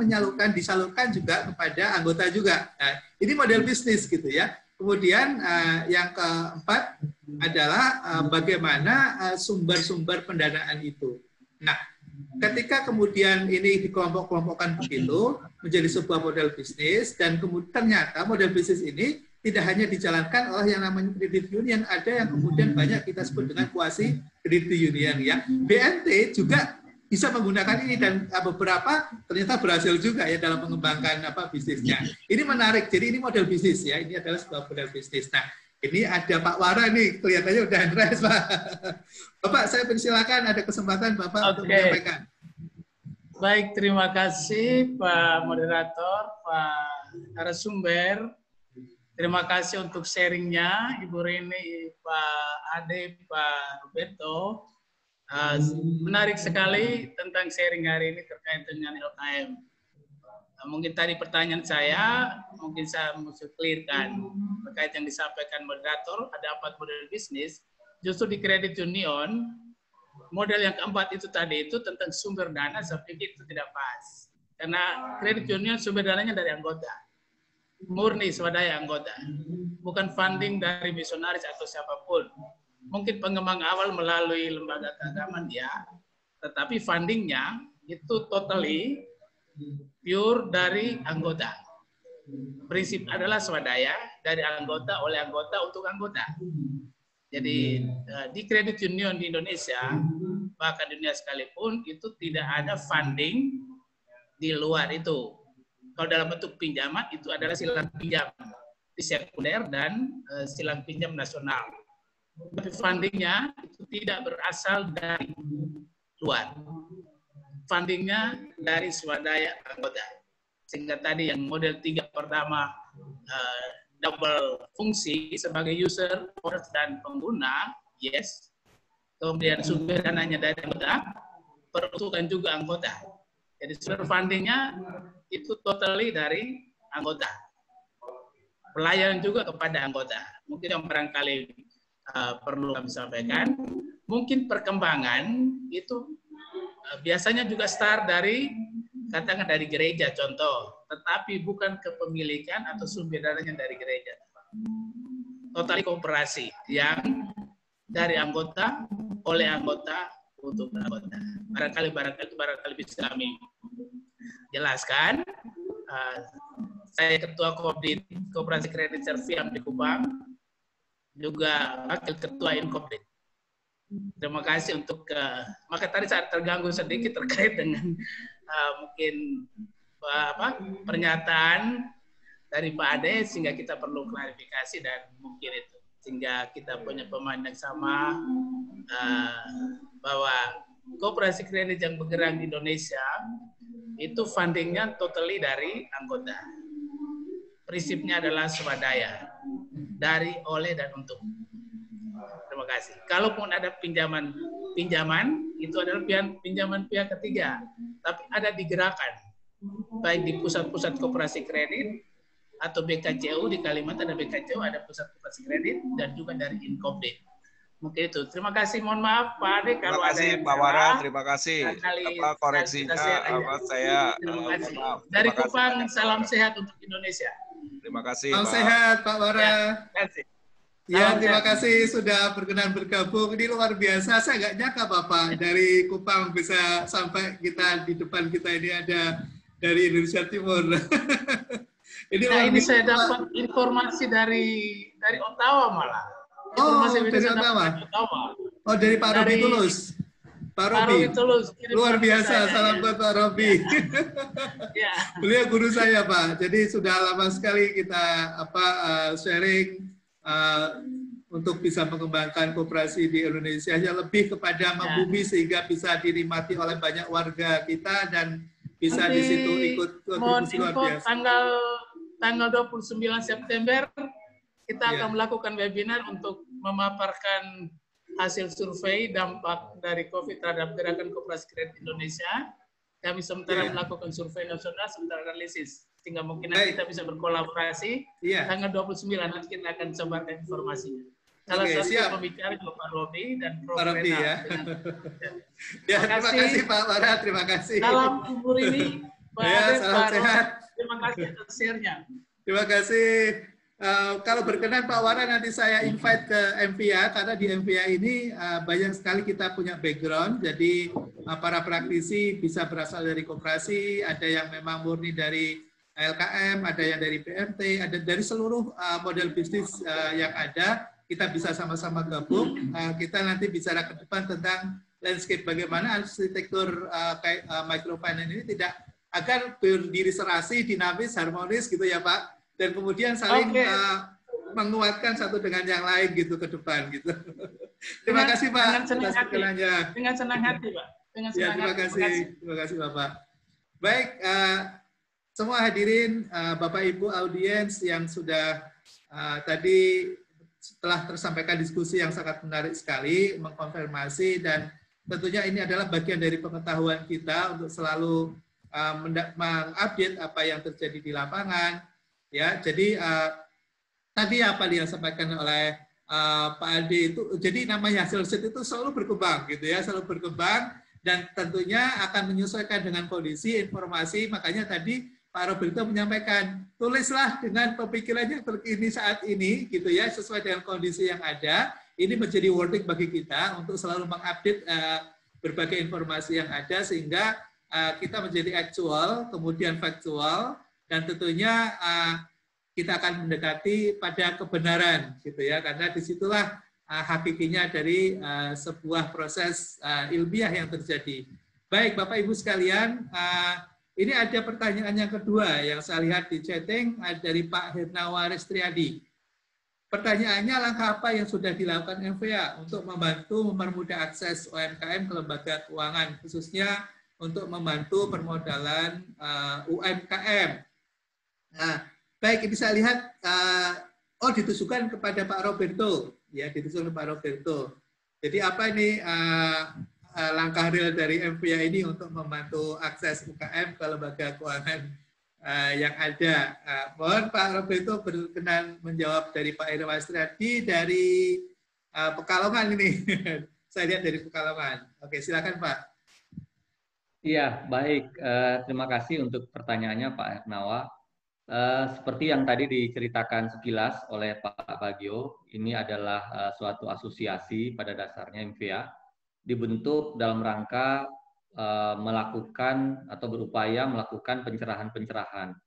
disalurkan juga kepada anggota juga. Nah, ini model bisnis gitu ya. Kemudian yang keempat adalah bagaimana sumber-sumber pendanaan itu. Nah, ketika kemudian ini dikelompok-kelompokkan begitu menjadi sebuah model bisnis, dan kemudian ternyata model bisnis ini tidak hanya dijalankan oleh yang namanya credit union, ada yang kemudian banyak kita sebut dengan quasi credit union ya. BNT juga bisa menggunakan ini, dan beberapa ternyata berhasil juga ya dalam mengembangkan bisnisnya. Ini menarik. Jadi ini model bisnis ya. Ini adalah sebuah model bisnis. Nah, ini ada Pak Wara nih, kelihatannya udah hand raise, Pak. Bapak, saya persilakan, ada kesempatan Bapak untuk menyampaikan. Baik, terima kasih Pak Moderator, Pak narasumber. Terima kasih untuk sharingnya, Ibu Rini, Pak Ade, Pak Roberto. Menarik sekali tentang sharing hari ini terkait dengan LKM. Mungkin tadi pertanyaan saya, mungkin saya mesti clearkan terkait yang disampaikan moderator, ada 4 model bisnis. Justru di Credit Union, model yang keempat itu tadi itu tentang sumber dana, saya pikir itu tidak pas. Karena Credit Union sumber dananya dari anggota. Murni swadaya anggota. Bukan funding dari misionaris atau siapapun. Mungkin pengembang awal melalui lembaga keagamaan ya, tetapi fundingnya itu totally pure dari anggota. Prinsip adalah swadaya dari anggota oleh anggota untuk anggota. Jadi di Credit Union di Indonesia, bahkan dunia sekalipun, itu tidak ada funding di luar itu. Kalau dalam bentuk pinjaman itu adalah silang pinjam di sekunder dan silang pinjam nasional. Tapi fundingnya itu tidak berasal dari luar. Fundingnya dari swadaya anggota. Sehingga tadi yang model 3 pertama double fungsi sebagai user, owner, dan pengguna, yes. Kemudian sumber dananya dari anggota, peruntukan juga anggota. Jadi sumber fundingnya itu totally dari anggota. Pelayanan juga kepada anggota. Mungkin yang barangkali perlu kami sampaikan, mungkin perkembangan itu biasanya juga start dari, katakan dari gereja contoh, tetapi bukan kepemilikan atau sumber dananya dari gereja. Totali kooperasi yang dari anggota, oleh anggota, untuk anggota. Barangkali bisa kami jelaskan. Saya Ketua Kopdit Koperasi Kredit Serviam di Kupang, juga Wakil Ketua Inkopdit. Terima kasih untuk, maka tadi saya terganggu sedikit terkait dengan mungkin pernyataan dari Pak Ade, sehingga kita perlu klarifikasi dan mungkin itu. Sehingga kita punya pemahaman yang sama bahwa koperasi kredit yang bergerak di Indonesia itu fundingnya totally dari anggota. Prinsipnya adalah swadaya, dari, oleh, dan untuk. Terima kasih. Kalaupun ada pinjaman itu adalah pinjaman pihak ketiga, tapi ada digerakkan, baik di pusat-pusat koperasi kredit atau BKCU, di Kalimantan ada BKCU, ada pusat koperasi kredit, dan juga dari Inkopdit. Mungkin itu. Terima kasih. Mohon maaf Pak Ade kalau ada yang Pak Wara, terima kasih. Apa koreksinya? Saya maaf. Dari Kupang, salam sehat untuk Indonesia. Terima kasih. Salam sehat Pak Wara. Ya, terima kasih. Ya, terima kasih sudah berkenan bergabung. Ini luar biasa. Saya nggak nyangka Bapak dari Kupang bisa sampai kita di depan kita ini ada dari Indonesia Timur. Ini saya dapat informasi dari Ottawa malah. Informasi dari Ottawa. Oh, dari Pak Robi Tulus. Pak Robi Tulus. Luar biasa. Salam buat Pak Robi. Ya. Beliau guru saya Pak. Jadi sudah lama sekali kita sharing untuk bisa mengembangkan koperasi di Indonesia, yang lebih kepada membumi sehingga bisa dinikmati oleh banyak warga kita dan bisa di situ ikut kontribusi luar biasa. Tanggal 29 September kita akan melakukan webinar untuk memaparkan hasil survei dampak dari COVID terhadap gerakan koperasi kredit Indonesia. Kami sementara melakukan survei nasional, sementara analisis. Sehingga mungkin nanti kita bisa berkolaborasi. Tanggal 29 nanti kita akan sebarkan informasinya. Salah satu pembicara juga Pak Robi dan Prof. Robi ya. Terima kasih Pak Wara, terima kasih. Salam kubur ini. Salam sehat. Terima kasih atas share-nya. Terima kasih. Kalau berkenan Pak Wara, nanti saya invite ke MVA, karena di MVA ini banyak sekali kita punya background, jadi para praktisi bisa berasal dari koperasi, ada yang memang murni dari LKM, ada yang dari PMT, ada dari seluruh model bisnis yang ada, kita bisa sama-sama gabung. Kita nanti bicara ke depan tentang landscape, bagaimana arsitektur microfinance ini tidak agar berdiri serasi, dinamis, harmonis gitu ya Pak, dan kemudian saling menguatkan satu dengan yang lain gitu ke depan gitu. Terima kasih Pak. Dengan senang hati Pak. Terima kasih Bapak. Baik, semua hadirin, Bapak Ibu audiens yang sudah tadi setelah tersampaikan diskusi yang sangat menarik sekali, mengkonfirmasi, dan tentunya ini adalah bagian dari pengetahuan kita untuk selalu mengupdate apa yang terjadi di lapangan. Ya, jadi tadi apa yang disampaikan oleh Pak Ade itu, jadi namanya hasil riset itu selalu berkembang gitu ya, selalu berkembang, dan tentunya akan menyesuaikan dengan kondisi informasi. Makanya tadi Pak Roberto menyampaikan, tulislah dengan pemikirannya terkini saat ini gitu ya, sesuai dengan kondisi yang ada. Ini menjadi warning bagi kita untuk selalu mengupdate berbagai informasi yang ada, sehingga kita menjadi actual, kemudian faktual, dan tentunya kita akan mendekati pada kebenaran gitu ya, karena disitulah hakikinya dari sebuah proses ilmiah yang terjadi. Baik Bapak Ibu sekalian, ini ada pertanyaan yang kedua yang saya lihat di chatting dari Pak Hernawaris Triadi. Pertanyaannya, langkah apa yang sudah dilakukan MVA untuk membantu mempermudah akses UMKM ke lembaga keuangan, khususnya untuk membantu permodalan UMKM. Nah, baik, ini saya lihat, ditujukan kepada Pak Roberto, ya, ditujukan Pak Roberto. Jadi apa ini langkah real dari MVA ini untuk membantu akses UKM ke lembaga keuangan yang ada. Mohon Pak Roberto berkenan menjawab dari Pak Herawastri tadi dari Pekalongan ini. Saya lihat dari Pekalongan. Oke, silakan Pak. Iya, baik. Terima kasih untuk pertanyaannya Pak Hernawa. Seperti yang tadi diceritakan sekilas oleh Pak Bagio, ini adalah suatu asosiasi pada dasarnya MVA, dibentuk dalam rangka melakukan atau berupaya melakukan pencerahan-pencerahan,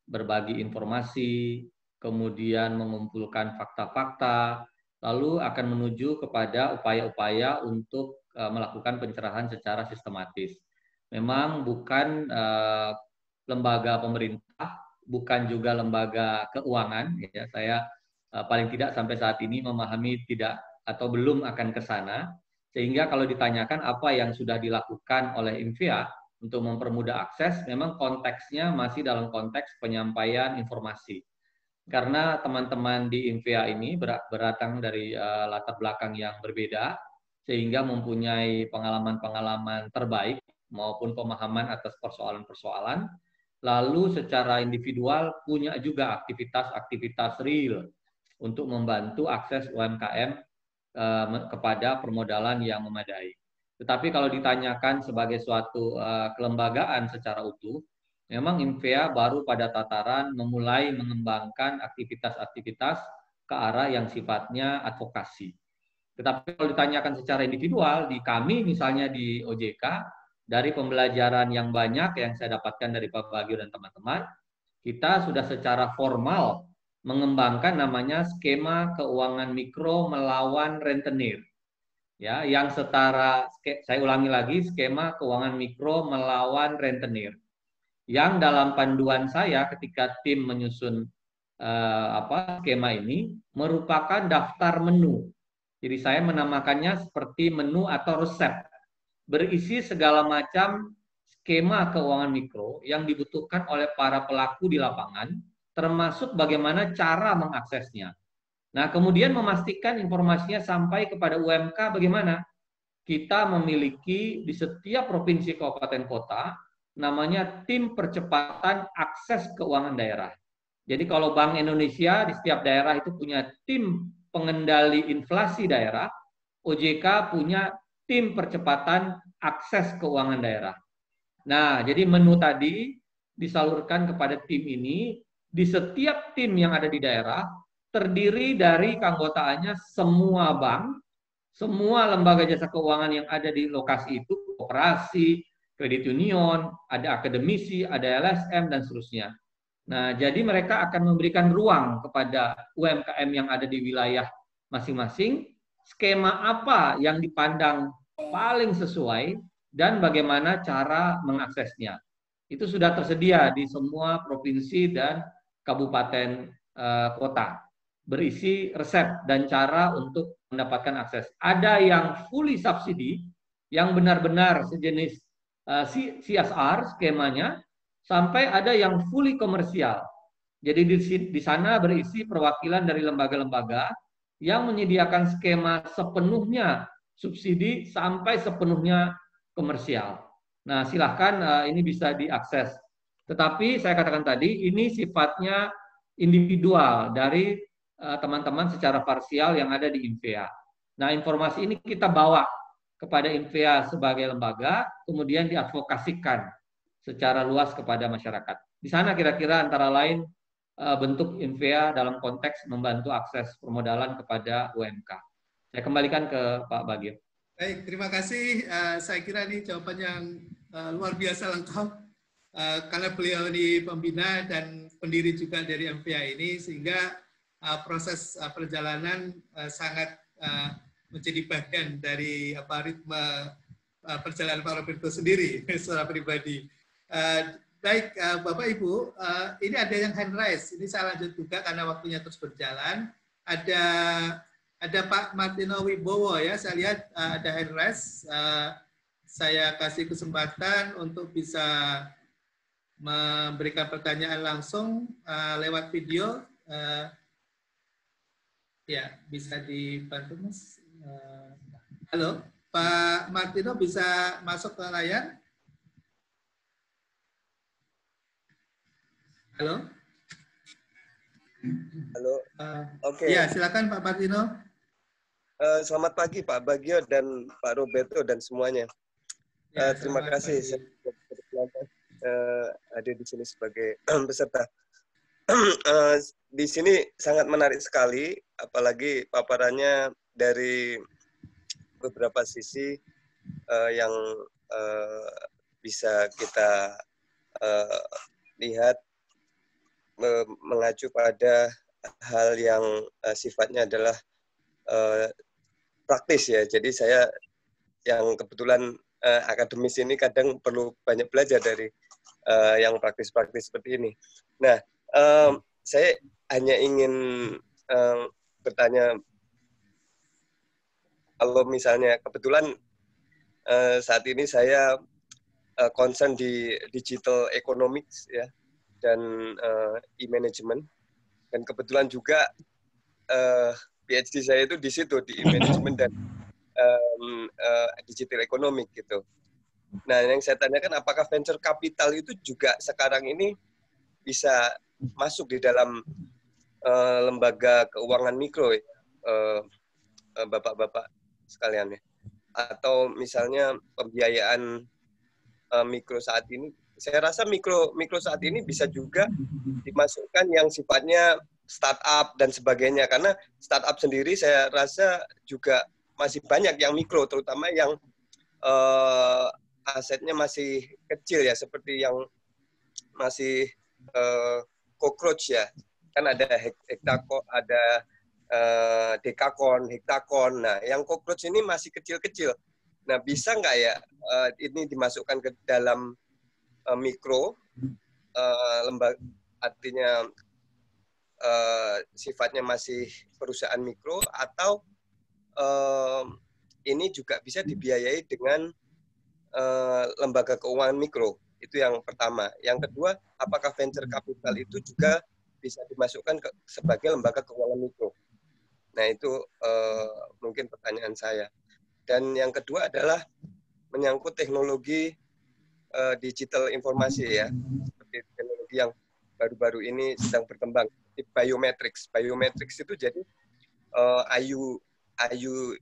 berbagi informasi, kemudian mengumpulkan fakta-fakta, lalu akan menuju kepada upaya-upaya untuk melakukan pencerahan secara sistematis. Memang bukan lembaga pemerintah, bukan juga lembaga keuangan. Ya, saya paling tidak sampai saat ini memahami tidak atau belum akan ke sana. Sehingga kalau ditanyakan apa yang sudah dilakukan oleh MVA untuk mempermudah akses, memang konteksnya masih dalam konteks penyampaian informasi. Karena teman-teman di MVA ini berdatang dari latar belakang yang berbeda, sehingga mempunyai pengalaman-pengalaman terbaik maupun pemahaman atas persoalan-persoalan, lalu secara individual punya juga aktivitas-aktivitas real untuk membantu akses UMKM kepada permodalan yang memadai. Tetapi kalau ditanyakan sebagai suatu kelembagaan secara utuh, memang MVA baru pada tataran memulai mengembangkan aktivitas-aktivitas ke arah yang sifatnya advokasi. Tetapi kalau ditanyakan secara individual, di kami misalnya di OJK, dari pembelajaran yang banyak yang saya dapatkan dari Pak Bagio dan teman-teman, kita sudah secara formal mengembangkan namanya skema keuangan mikro melawan rentenir. Ya, yang setara, saya ulangi lagi, skema keuangan mikro melawan rentenir. Yang dalam panduan saya ketika tim menyusun skema ini merupakan daftar menu. Jadi saya menamakannya seperti menu atau resep, berisi segala macam skema keuangan mikro yang dibutuhkan oleh para pelaku di lapangan, termasuk bagaimana cara mengaksesnya. Nah, kemudian memastikan informasinya sampai kepada UMK bagaimana? Kita memiliki di setiap provinsi kabupaten kota namanya tim percepatan akses keuangan daerah. Jadi kalau Bank Indonesia di setiap daerah itu punya tim pengendali inflasi daerah, OJK punya tim percepatan akses keuangan daerah. Nah, jadi menu tadi disalurkan kepada tim ini. Di setiap tim yang ada di daerah terdiri dari keanggotaannya semua bank, semua lembaga jasa keuangan yang ada di lokasi itu, koperasi, kredit union, ada akademisi, ada LSM, dan seterusnya. Nah, jadi mereka akan memberikan ruang kepada UMKM yang ada di wilayah masing-masing, skema apa yang dipandang paling sesuai, dan bagaimana cara mengaksesnya. Itu sudah tersedia di semua provinsi dan kabupaten kota. Berisi resep dan cara untuk mendapatkan akses. Ada yang fully subsidi, yang benar-benar sejenis CSR skemanya, sampai ada yang fully komersial. Jadi di sana berisi perwakilan dari lembaga-lembaga yang menyediakan skema sepenuhnya subsidi sampai sepenuhnya komersial. Nah, silahkan ini bisa diakses. Tetapi saya katakan tadi, ini sifatnya individual dari teman-teman secara parsial yang ada di MVA. Nah, informasi ini kita bawa kepada MVA sebagai lembaga, kemudian diadvokasikan secara luas kepada masyarakat. Di sana kira-kira antara lain bentuk MVA dalam konteks membantu akses permodalan kepada UMK. Saya kembalikan ke Pak Bagio. Baik, terima kasih. Saya kira ini jawaban yang luar biasa lengkap karena beliau ini pembina dan pendiri juga dari MVA ini, sehingga proses perjalanan sangat menjadi bagian dari ritme perjalanan Pak Roberto sendiri secara pribadi. Baik, Bapak Ibu, ini ada yang hand raise. Ini saya lanjut juga karena waktunya terus berjalan. Ada Pak Martino Wibowo ya, saya lihat ada hand raise. Saya kasih kesempatan untuk bisa memberikan pertanyaan langsung lewat video. Ya, bisa dibantu Mas. Halo, Pak Martino bisa masuk ke layar? Halo? Halo. Oke. Ya, silakan Pak Martino. Selamat pagi Pak Bagio dan Pak Roberto dan semuanya. Ya, terima kasih saya hadir di sini sebagai peserta. Di sini sangat menarik sekali, apalagi paparannya dari beberapa sisi yang bisa kita lihat mengacu pada hal yang sifatnya adalah praktis ya. Jadi saya yang kebetulan akademis ini kadang perlu banyak belajar dari yang praktis-praktis seperti ini. Nah, saya hanya ingin bertanya, kalau misalnya kebetulan saat ini saya concern di digital economics ya dan e-management, dan kebetulan juga PhD saya itu di situ, di e-management dan digital economic gitu. Nah, yang saya tanyakan, apakah venture capital itu juga sekarang ini bisa masuk di dalam lembaga keuangan mikro, bapak-bapak sekalian ya? Atau misalnya pembiayaan mikro saat ini, saya rasa mikro saat ini bisa juga dimasukkan yang sifatnya startup dan sebagainya, karena startup sendiri saya rasa juga masih banyak yang mikro, terutama yang asetnya masih kecil ya, seperti yang masih cockroach ya, kan ada hektakon, ada dekakon, hektakon. Nah, yang cockroach ini masih kecil-kecil. Nah, bisa nggak ya ini dimasukkan ke dalam mikro, lembaga, artinya sifatnya masih perusahaan mikro, atau ini juga bisa dibiayai dengan lembaga keuangan mikro? Itu yang pertama. Yang kedua, apakah venture capital itu juga bisa dimasukkan sebagai lembaga keuangan mikro? Nah, itu mungkin pertanyaan saya. Dan yang kedua adalah menyangkut teknologi digital informasi ya, seperti teknologi yang baru-baru ini sedang berkembang, di biometrics. Biometrics itu jadi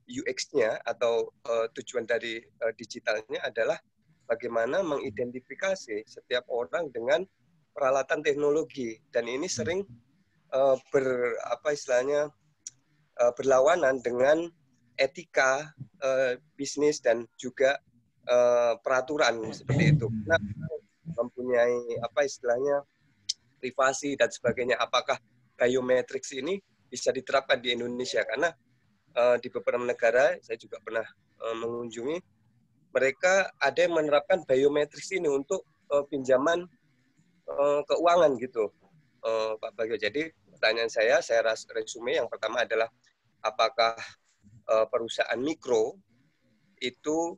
UX-nya atau tujuan dari digitalnya adalah bagaimana mengidentifikasi setiap orang dengan peralatan teknologi, dan ini sering berlawanan dengan etika bisnis dan juga peraturan seperti itu. Nah, mempunyai privasi dan sebagainya. Apakah biometrics ini bisa diterapkan di Indonesia? Karena di beberapa negara saya juga pernah mengunjungi, mereka ada yang menerapkan biometrics ini untuk pinjaman keuangan gitu, Pak Bagio. Jadi pertanyaan saya resume yang pertama adalah, apakah perusahaan mikro itu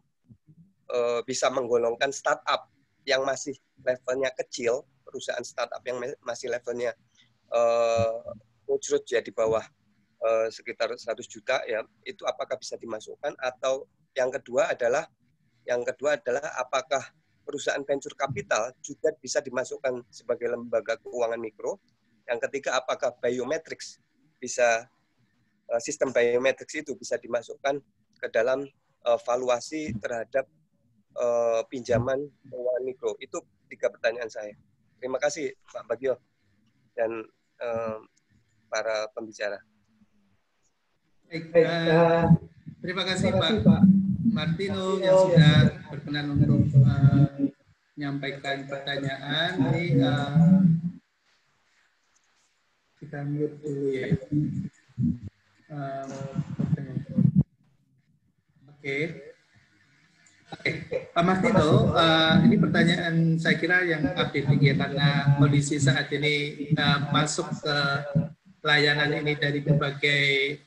bisa menggolongkan startup yang masih levelnya kecil, perusahaan startup yang masih levelnya ya di bawah sekitar 100 juta ya, itu apakah bisa dimasukkan? Atau yang kedua adalah apakah perusahaan venture capital juga bisa dimasukkan sebagai lembaga keuangan mikro? Yang ketiga, apakah biometrics bisa, sistem biometrics itu bisa dimasukkan ke dalam valuasi terhadap pinjaman keuangan mikro? Itu 3 pertanyaan saya. Terima kasih Pak Bagio dan para pembicara. Terima kasih Pak Martino yang sudah berkenan untuk menyampaikan pertanyaan. Ini kita mute dulu ya. Oke, Pak Martino, ini pertanyaan saya kira yang update ya, karena kondisi saat ini masuk ke layanan ini dari berbagai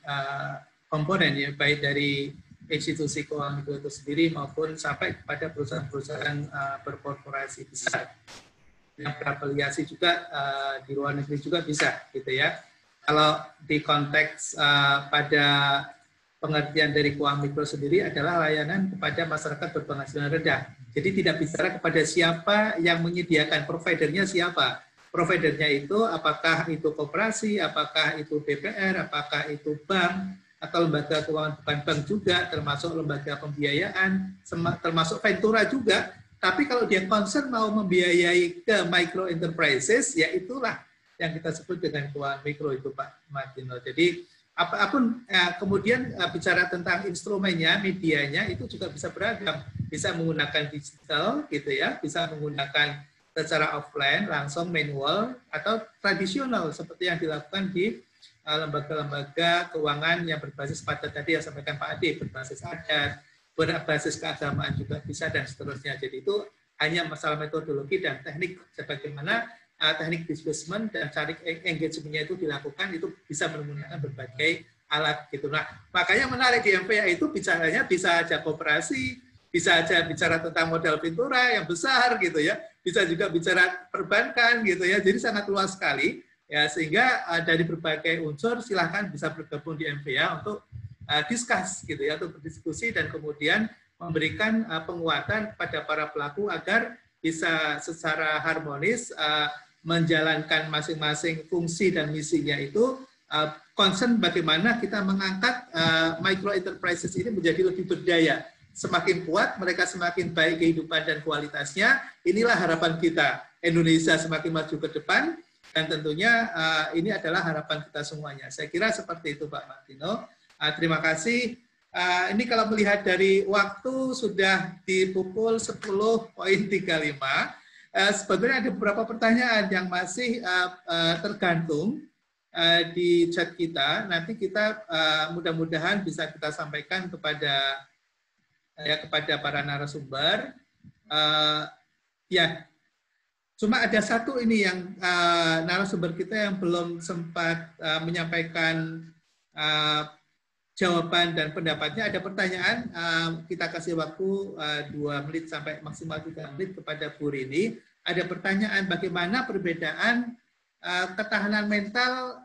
komponen ya, baik dari institusi keuangan itu sendiri maupun sampai kepada perusahaan-perusahaan berkorporasi besar. Yang berafiliasi juga di luar negeri juga bisa gitu ya. Kalau di konteks pada pengertian dari keuangan mikro sendiri adalah layanan kepada masyarakat berpenghasilan rendah. Jadi tidak bicara kepada siapa yang menyediakan, providernya siapa. Providernya itu apakah itu koperasi, apakah itu BPR, apakah itu bank, atau lembaga keuangan bukan bank juga, termasuk lembaga pembiayaan, termasuk Ventura juga. Tapi kalau dia concern mau membiayai ke micro enterprises, ya itulah yang kita sebut dengan keuangan mikro itu Pak Martino. Jadi apapun kemudian bicara tentang instrumennya, medianya itu juga bisa beragam. Bisa menggunakan digital gitu ya, bisa menggunakan secara offline langsung manual atau tradisional seperti yang dilakukan di lembaga-lembaga keuangan yang berbasis pada tadi yang sampaikan Pak Ade, berbasis adat, berbasis keagamaan juga bisa dan seterusnya. Jadi itu hanya masalah metodologi dan teknik sebagaimana teknik disbursement dan cari engagement-nya itu dilakukan, itu bisa menggunakan berbagai alat gitu. Nah, makanya menarik di MPA itu bicaranya bisa aja koperasi, bisa aja bicara tentang modal Ventura yang besar gitu ya, bisa juga bicara perbankan gitu ya. Jadi sangat luas sekali ya, sehingga dari berbagai unsur silahkan bisa bergabung di MPA untuk discuss gitu ya, untuk berdiskusi dan kemudian memberikan penguatan kepada para pelaku agar bisa secara harmonis menjalankan masing-masing fungsi dan misinya itu, concern bagaimana kita mengangkat micro enterprises ini menjadi lebih berdaya. Semakin kuat, mereka semakin baik kehidupan dan kualitasnya. Inilah harapan kita. Indonesia semakin maju ke depan, dan tentunya ini adalah harapan kita semuanya. Saya kira seperti itu Pak Martino. Terima kasih. Ini kalau melihat dari waktu sudah di pukul 10.35. Sebetulnya ada beberapa pertanyaan yang masih tergantung di chat kita. Nanti kita mudah-mudahan bisa kita sampaikan kepada para narasumber. Ya, cuma ada satu ini yang narasumber kita yang belum sempat menyampaikan jawaban dan pendapatnya. Ada pertanyaan, kita kasih waktu 2 menit sampai maksimal 3 menit kepada Bu Rini. Ada pertanyaan bagaimana perbedaan ketahanan mental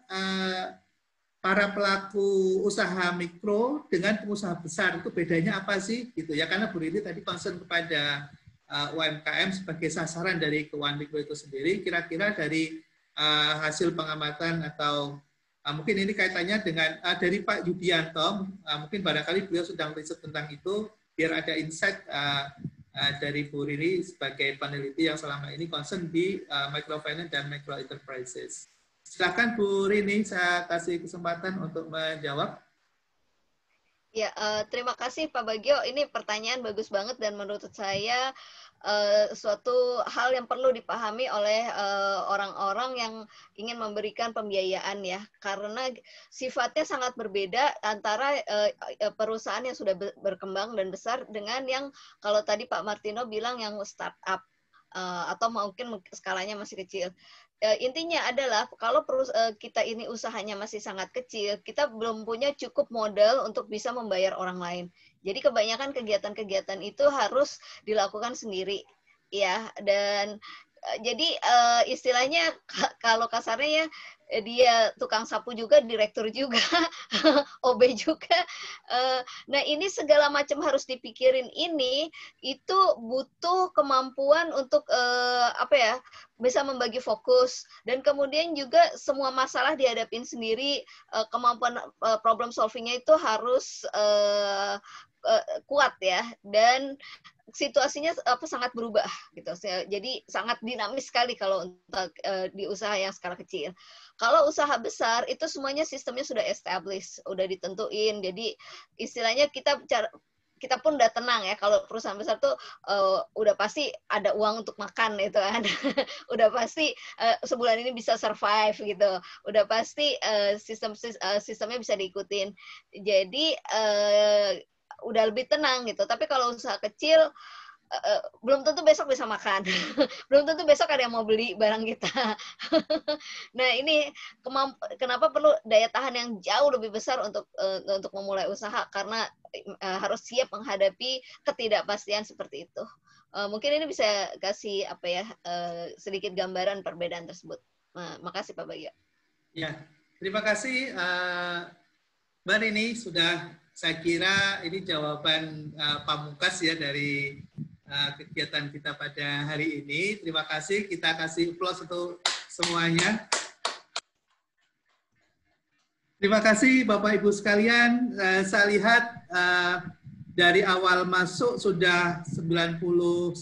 para pelaku usaha mikro dengan pengusaha besar, itu bedanya apa sih gitu ya, karena Bu Rini tadi concern kepada UMKM sebagai sasaran dari keuangan mikro itu sendiri. Kira-kira dari hasil pengamatan atau mungkin ini kaitannya dengan dari Pak Yudianto, mungkin barangkali beliau sedang riset tentang itu, biar ada insight dari Bu Rini sebagai peneliti yang selama ini concern di microfinance dan micro enterprises. Silakan Bu Rini, saya kasih kesempatan untuk menjawab. Ya, terima kasih Pak Bagio. Ini pertanyaan bagus banget dan menurut saya suatu hal yang perlu dipahami oleh orang-orang yang ingin memberikan pembiayaan ya, karena sifatnya sangat berbeda antara perusahaan yang sudah berkembang dan besar dengan yang kalau tadi Pak Martino bilang yang startup atau mungkin skalanya masih kecil. Intinya adalah kalau kita ini usahanya masih sangat kecil, kita belum punya cukup modal untuk bisa membayar orang lain. Jadi kebanyakan kegiatan-kegiatan itu harus dilakukan sendiri, ya. Dan jadi istilahnya kalau kasarnya ya, dia tukang sapu juga, direktur juga, OB juga. Nah ini segala macam harus dipikirin, ini itu butuh kemampuan untuk bisa membagi fokus, dan kemudian juga semua masalah dihadapin sendiri, kemampuan problem solvingnya itu harus kuat ya, dan situasinya sangat berubah gitu. Jadi sangat dinamis sekali kalau untuk di usaha yang skala kecil. Kalau usaha besar itu semuanya sistemnya sudah established, udah ditentuin. Jadi istilahnya kita pun udah tenang ya, kalau perusahaan besar tuh udah pasti ada uang untuk makan itu kan. Udah pasti sebulan ini bisa survive gitu. Udah pasti sistemnya bisa diikutin. Jadi udah lebih tenang gitu. Tapi kalau usaha kecil belum tentu besok bisa makan. Belum tentu besok ada yang mau beli barang kita. Nah, ini kenapa perlu daya tahan yang jauh lebih besar untuk memulai usaha, karena harus siap menghadapi ketidakpastian seperti itu. Mungkin ini bisa kasih sedikit gambaran perbedaan tersebut. Makasih Pak Bagio. Ya, terima kasih Mbak Rini sudah saya kira ini jawaban pamungkas ya dari kegiatan kita pada hari ini. Terima kasih, kita kasih applause untuk semuanya. Terima kasih Bapak Ibu sekalian. Saya lihat dari awal masuk sudah 99,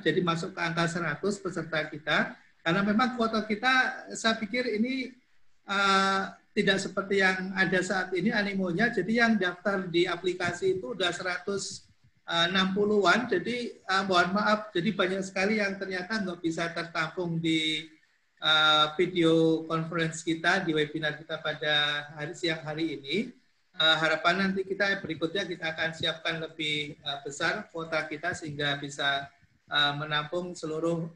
jadi masuk ke angka 100 peserta kita. Karena memang kuota kita, saya pikir ini tidak seperti yang ada saat ini animonya. Jadi yang daftar di aplikasi itu udah 160-an. Jadi mohon maaf, jadi banyak sekali yang ternyata nggak bisa tertampung di video conference kita, di webinar kita pada siang hari ini. Harapan nanti kita berikutnya kita akan siapkan lebih besar kuota kita sehingga bisa menampung seluruh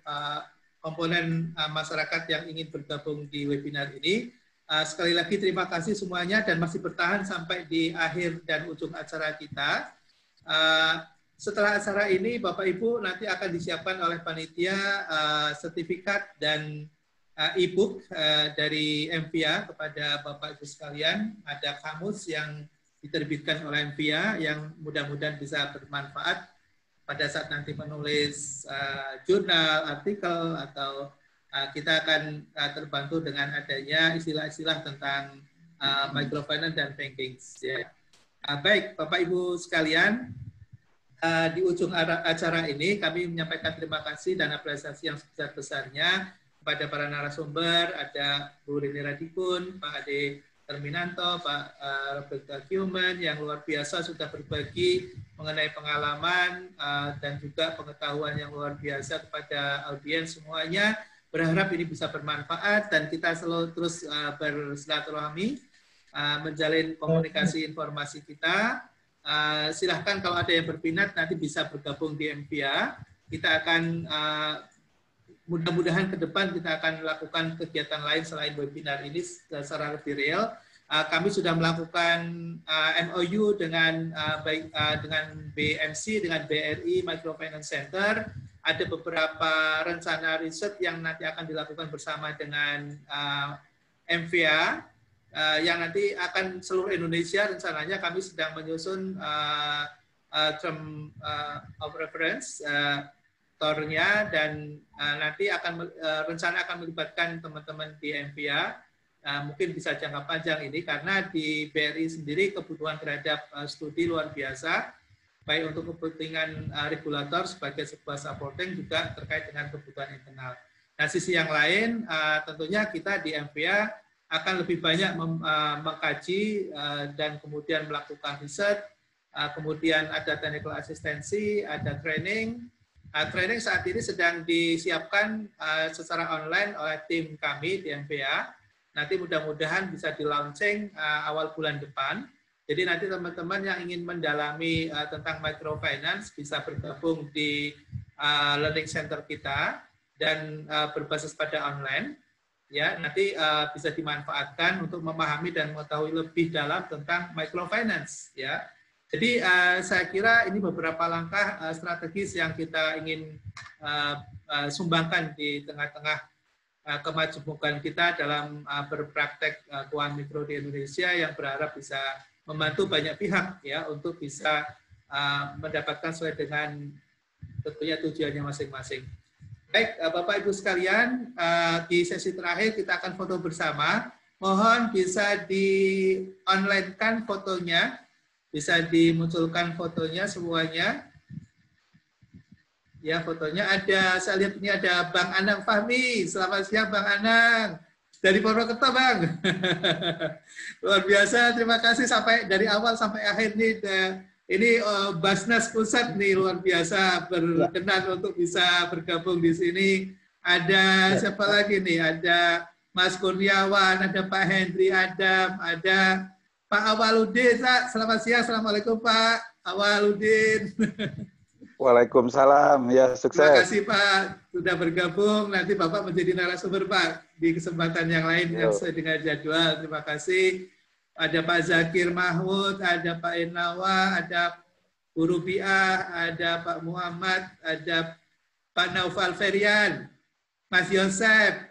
komponen masyarakat yang ingin bergabung di webinar ini. Sekali lagi terima kasih semuanya dan masih bertahan sampai di akhir dan ujung acara kita. Setelah acara ini Bapak Ibu nanti akan disiapkan oleh panitia sertifikat dan e-book dari MVIA kepada Bapak Ibu sekalian. Ada kamus yang diterbitkan oleh MVIA yang mudah-mudahan bisa bermanfaat pada saat nanti menulis jurnal, artikel, atau kita akan terbantu dengan adanya istilah-istilah tentang microfinance dan banking. Ya. Baik, Bapak Ibu sekalian, di ujung acara ini kami menyampaikan terima kasih dan apresiasi yang sebesar-besarnya kepada para narasumber, ada Bu Rini Radikun, Pak Ade Terminanto, Pak Robert Human yang luar biasa sudah berbagi mengenai pengalaman dan juga pengetahuan yang luar biasa kepada audiens semuanya. Berharap ini bisa bermanfaat dan kita selalu terus bersilaturahmi, menjalin komunikasi informasi kita. Silahkan kalau ada yang berminat nanti bisa bergabung di MVIA. Kita akan mudah-mudahan ke depan kita akan melakukan kegiatan lain selain webinar ini secara lebih real. Kami sudah melakukan MOU dengan dengan BMC, dengan BRI Microfinance Center. Ada beberapa rencana riset yang nanti akan dilakukan bersama dengan MVIA, yang nanti akan seluruh Indonesia. Rencananya kami sedang menyusun term of reference, tornya, dan nanti rencana akan melibatkan teman-teman di MVIA. Mungkin bisa jangka panjang ini, karena di BRI sendiri kebutuhan terhadap studi luar biasa, baik untuk kepentingan regulator sebagai sebuah supporting juga terkait dengan kebutuhan internal. Nah, sisi yang lain tentunya kita di MVIA akan lebih banyak mengkaji dan kemudian melakukan riset, kemudian ada technical asistensi, ada training. Training saat ini sedang disiapkan secara online oleh tim kami di MVIA. Nanti mudah-mudahan bisa di-launching awal bulan depan. Jadi nanti teman-teman yang ingin mendalami tentang microfinance bisa bergabung di learning center kita dan berbasis pada online. Ya, nanti bisa dimanfaatkan untuk memahami dan mengetahui lebih dalam tentang microfinance. Ya, jadi saya kira ini beberapa langkah strategis yang kita ingin sumbangkan di tengah-tengah kemajuan kita dalam berpraktek keuangan mikro di Indonesia, yang berharap bisa membantu banyak pihak ya untuk bisa mendapatkan sesuai dengan tentunya tujuannya masing-masing. Baik, Bapak Ibu sekalian, di sesi terakhir kita akan foto bersama. Mohon bisa di-online-kan fotonya, bisa dimunculkan fotonya semuanya. Ya, fotonya ada, saya lihat ini ada Bang Anang Fahmi. Selamat siang Bang Anang. Dari Purwokerto, Bang. Luar biasa, terima kasih sampai dari awal sampai akhir nih. Ini Basnas Pusat nih luar biasa berkenan untuk bisa bergabung di sini. Ada siapa lagi nih? Ada Mas Kurniawan, ada Pak Hendri Adam, ada Pak Awaludin. Selamat siang, Assalamualaikum Pak Awaludin. Waalaikumsalam, ya sukses. Terima kasih Pak sudah bergabung. Nanti Bapak menjadi narasumber Pak di kesempatan yang lain yang sesuai dengan jadwal. Terima kasih. Ada Pak Zakir Mahmud, ada Pak Enawa, ada Bu Rubiah, ada Pak Muhammad, ada Pak Naufal Ferian, Mas Yosef,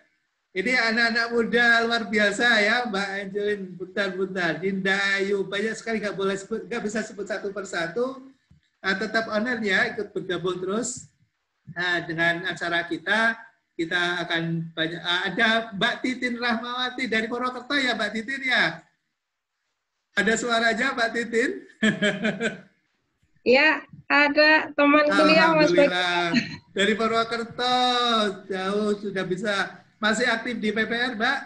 Ini anak-anak muda luar biasa ya, Mbak Angelin. Bentar-bentar, Dinda Ayu, banyak sekali nggak bisa sebut satu persatu. Tetap online ya, ikut bergabung terus dengan acara kita. Kita akan banyak. Ada Mbak Titin Rahmawati dari Purwokerto ya, Mbak Titin ya. Ada suaranya Mbak Titin? Ya, ada teman kuliah Mas Bagi. Alhamdulillah. Dari Purwokerto, jauh sudah bisa. Masih aktif di PPR, Mbak?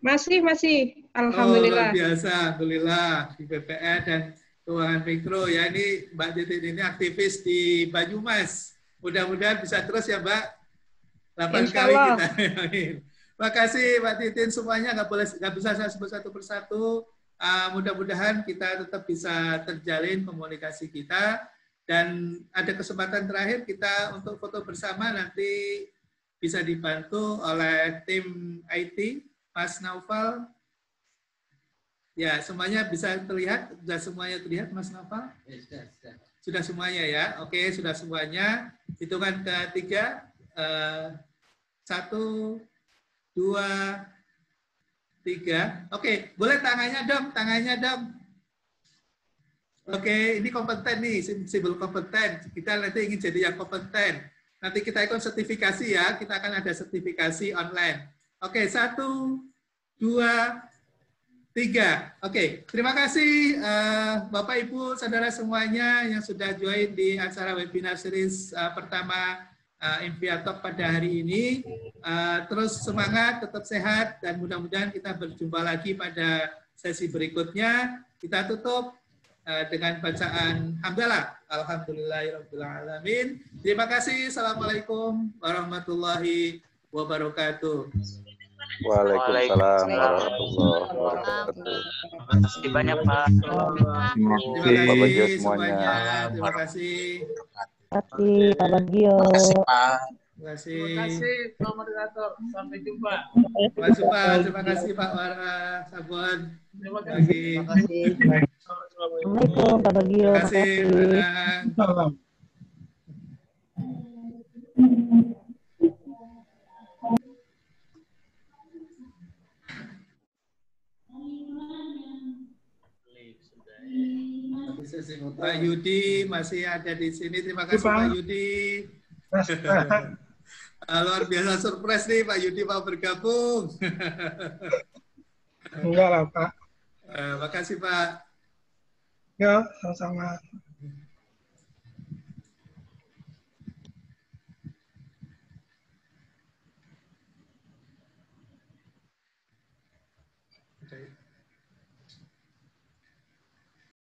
Masih. Oh, luar Alhamdulillah. biasa, alhamdulillah di PPR dan keuangan mikro ya. Ini Mbak Titin ini aktivis di Banyumas. Mudah-mudahan bisa terus ya, Mbak. 8 kali kita. Terima kasih Mbak Titin, semuanya nggak bisa saya sebut satu persatu. Mudah-mudahan kita tetap bisa terjalin komunikasi kita, dan ada kesempatan terakhir kita untuk foto bersama, nanti bisa dibantu oleh tim IT, Mas Naufal. Ya, semuanya bisa terlihat, sudah semuanya terlihat Mas Naufal? Sudah semuanya ya, oke, sudah semuanya. Hitungan ketiga, 1, 2, 3. Oke, boleh tangannya dong. Oke, ini kompeten nih, simbol kompeten. Kita nanti ingin jadi yang kompeten. Nanti kita ikut sertifikasi ya, kita akan ada sertifikasi online. Oke, 1, 2, 3. Oke, terima kasih Bapak Ibu, saudara semuanya yang sudah join di acara webinar series pertama Invia Talk pada hari ini. Terus semangat, tetap sehat, dan mudah-mudahan kita berjumpa lagi pada sesi berikutnya. Kita tutup dengan bacaan hamdalah. Alhamdulillahirabbil alamin. Terima kasih. Assalamualaikum warahmatullahi wabarakatuh. Waalaikumsalam warahmatullahi wabarakatuh. Terima kasih banyak Pak. Terima kasih semuanya. Terima kasih. Terima kasih Pak Bagio. Terima kasih Pak moderator. Sampai jumpa. Terima kasih Pak Wara, Sabon. Terima kasih. Assalamualaikum Pak Bagio. Terima kasih. Salam. Pak Yudi masih ada di sini. Terima kasih Pak Yudi. Luar biasa surprise nih Pak Yudi mau bergabung. Enggak lah Pak. Makasih Pak. Ya, sama-sama. Okay.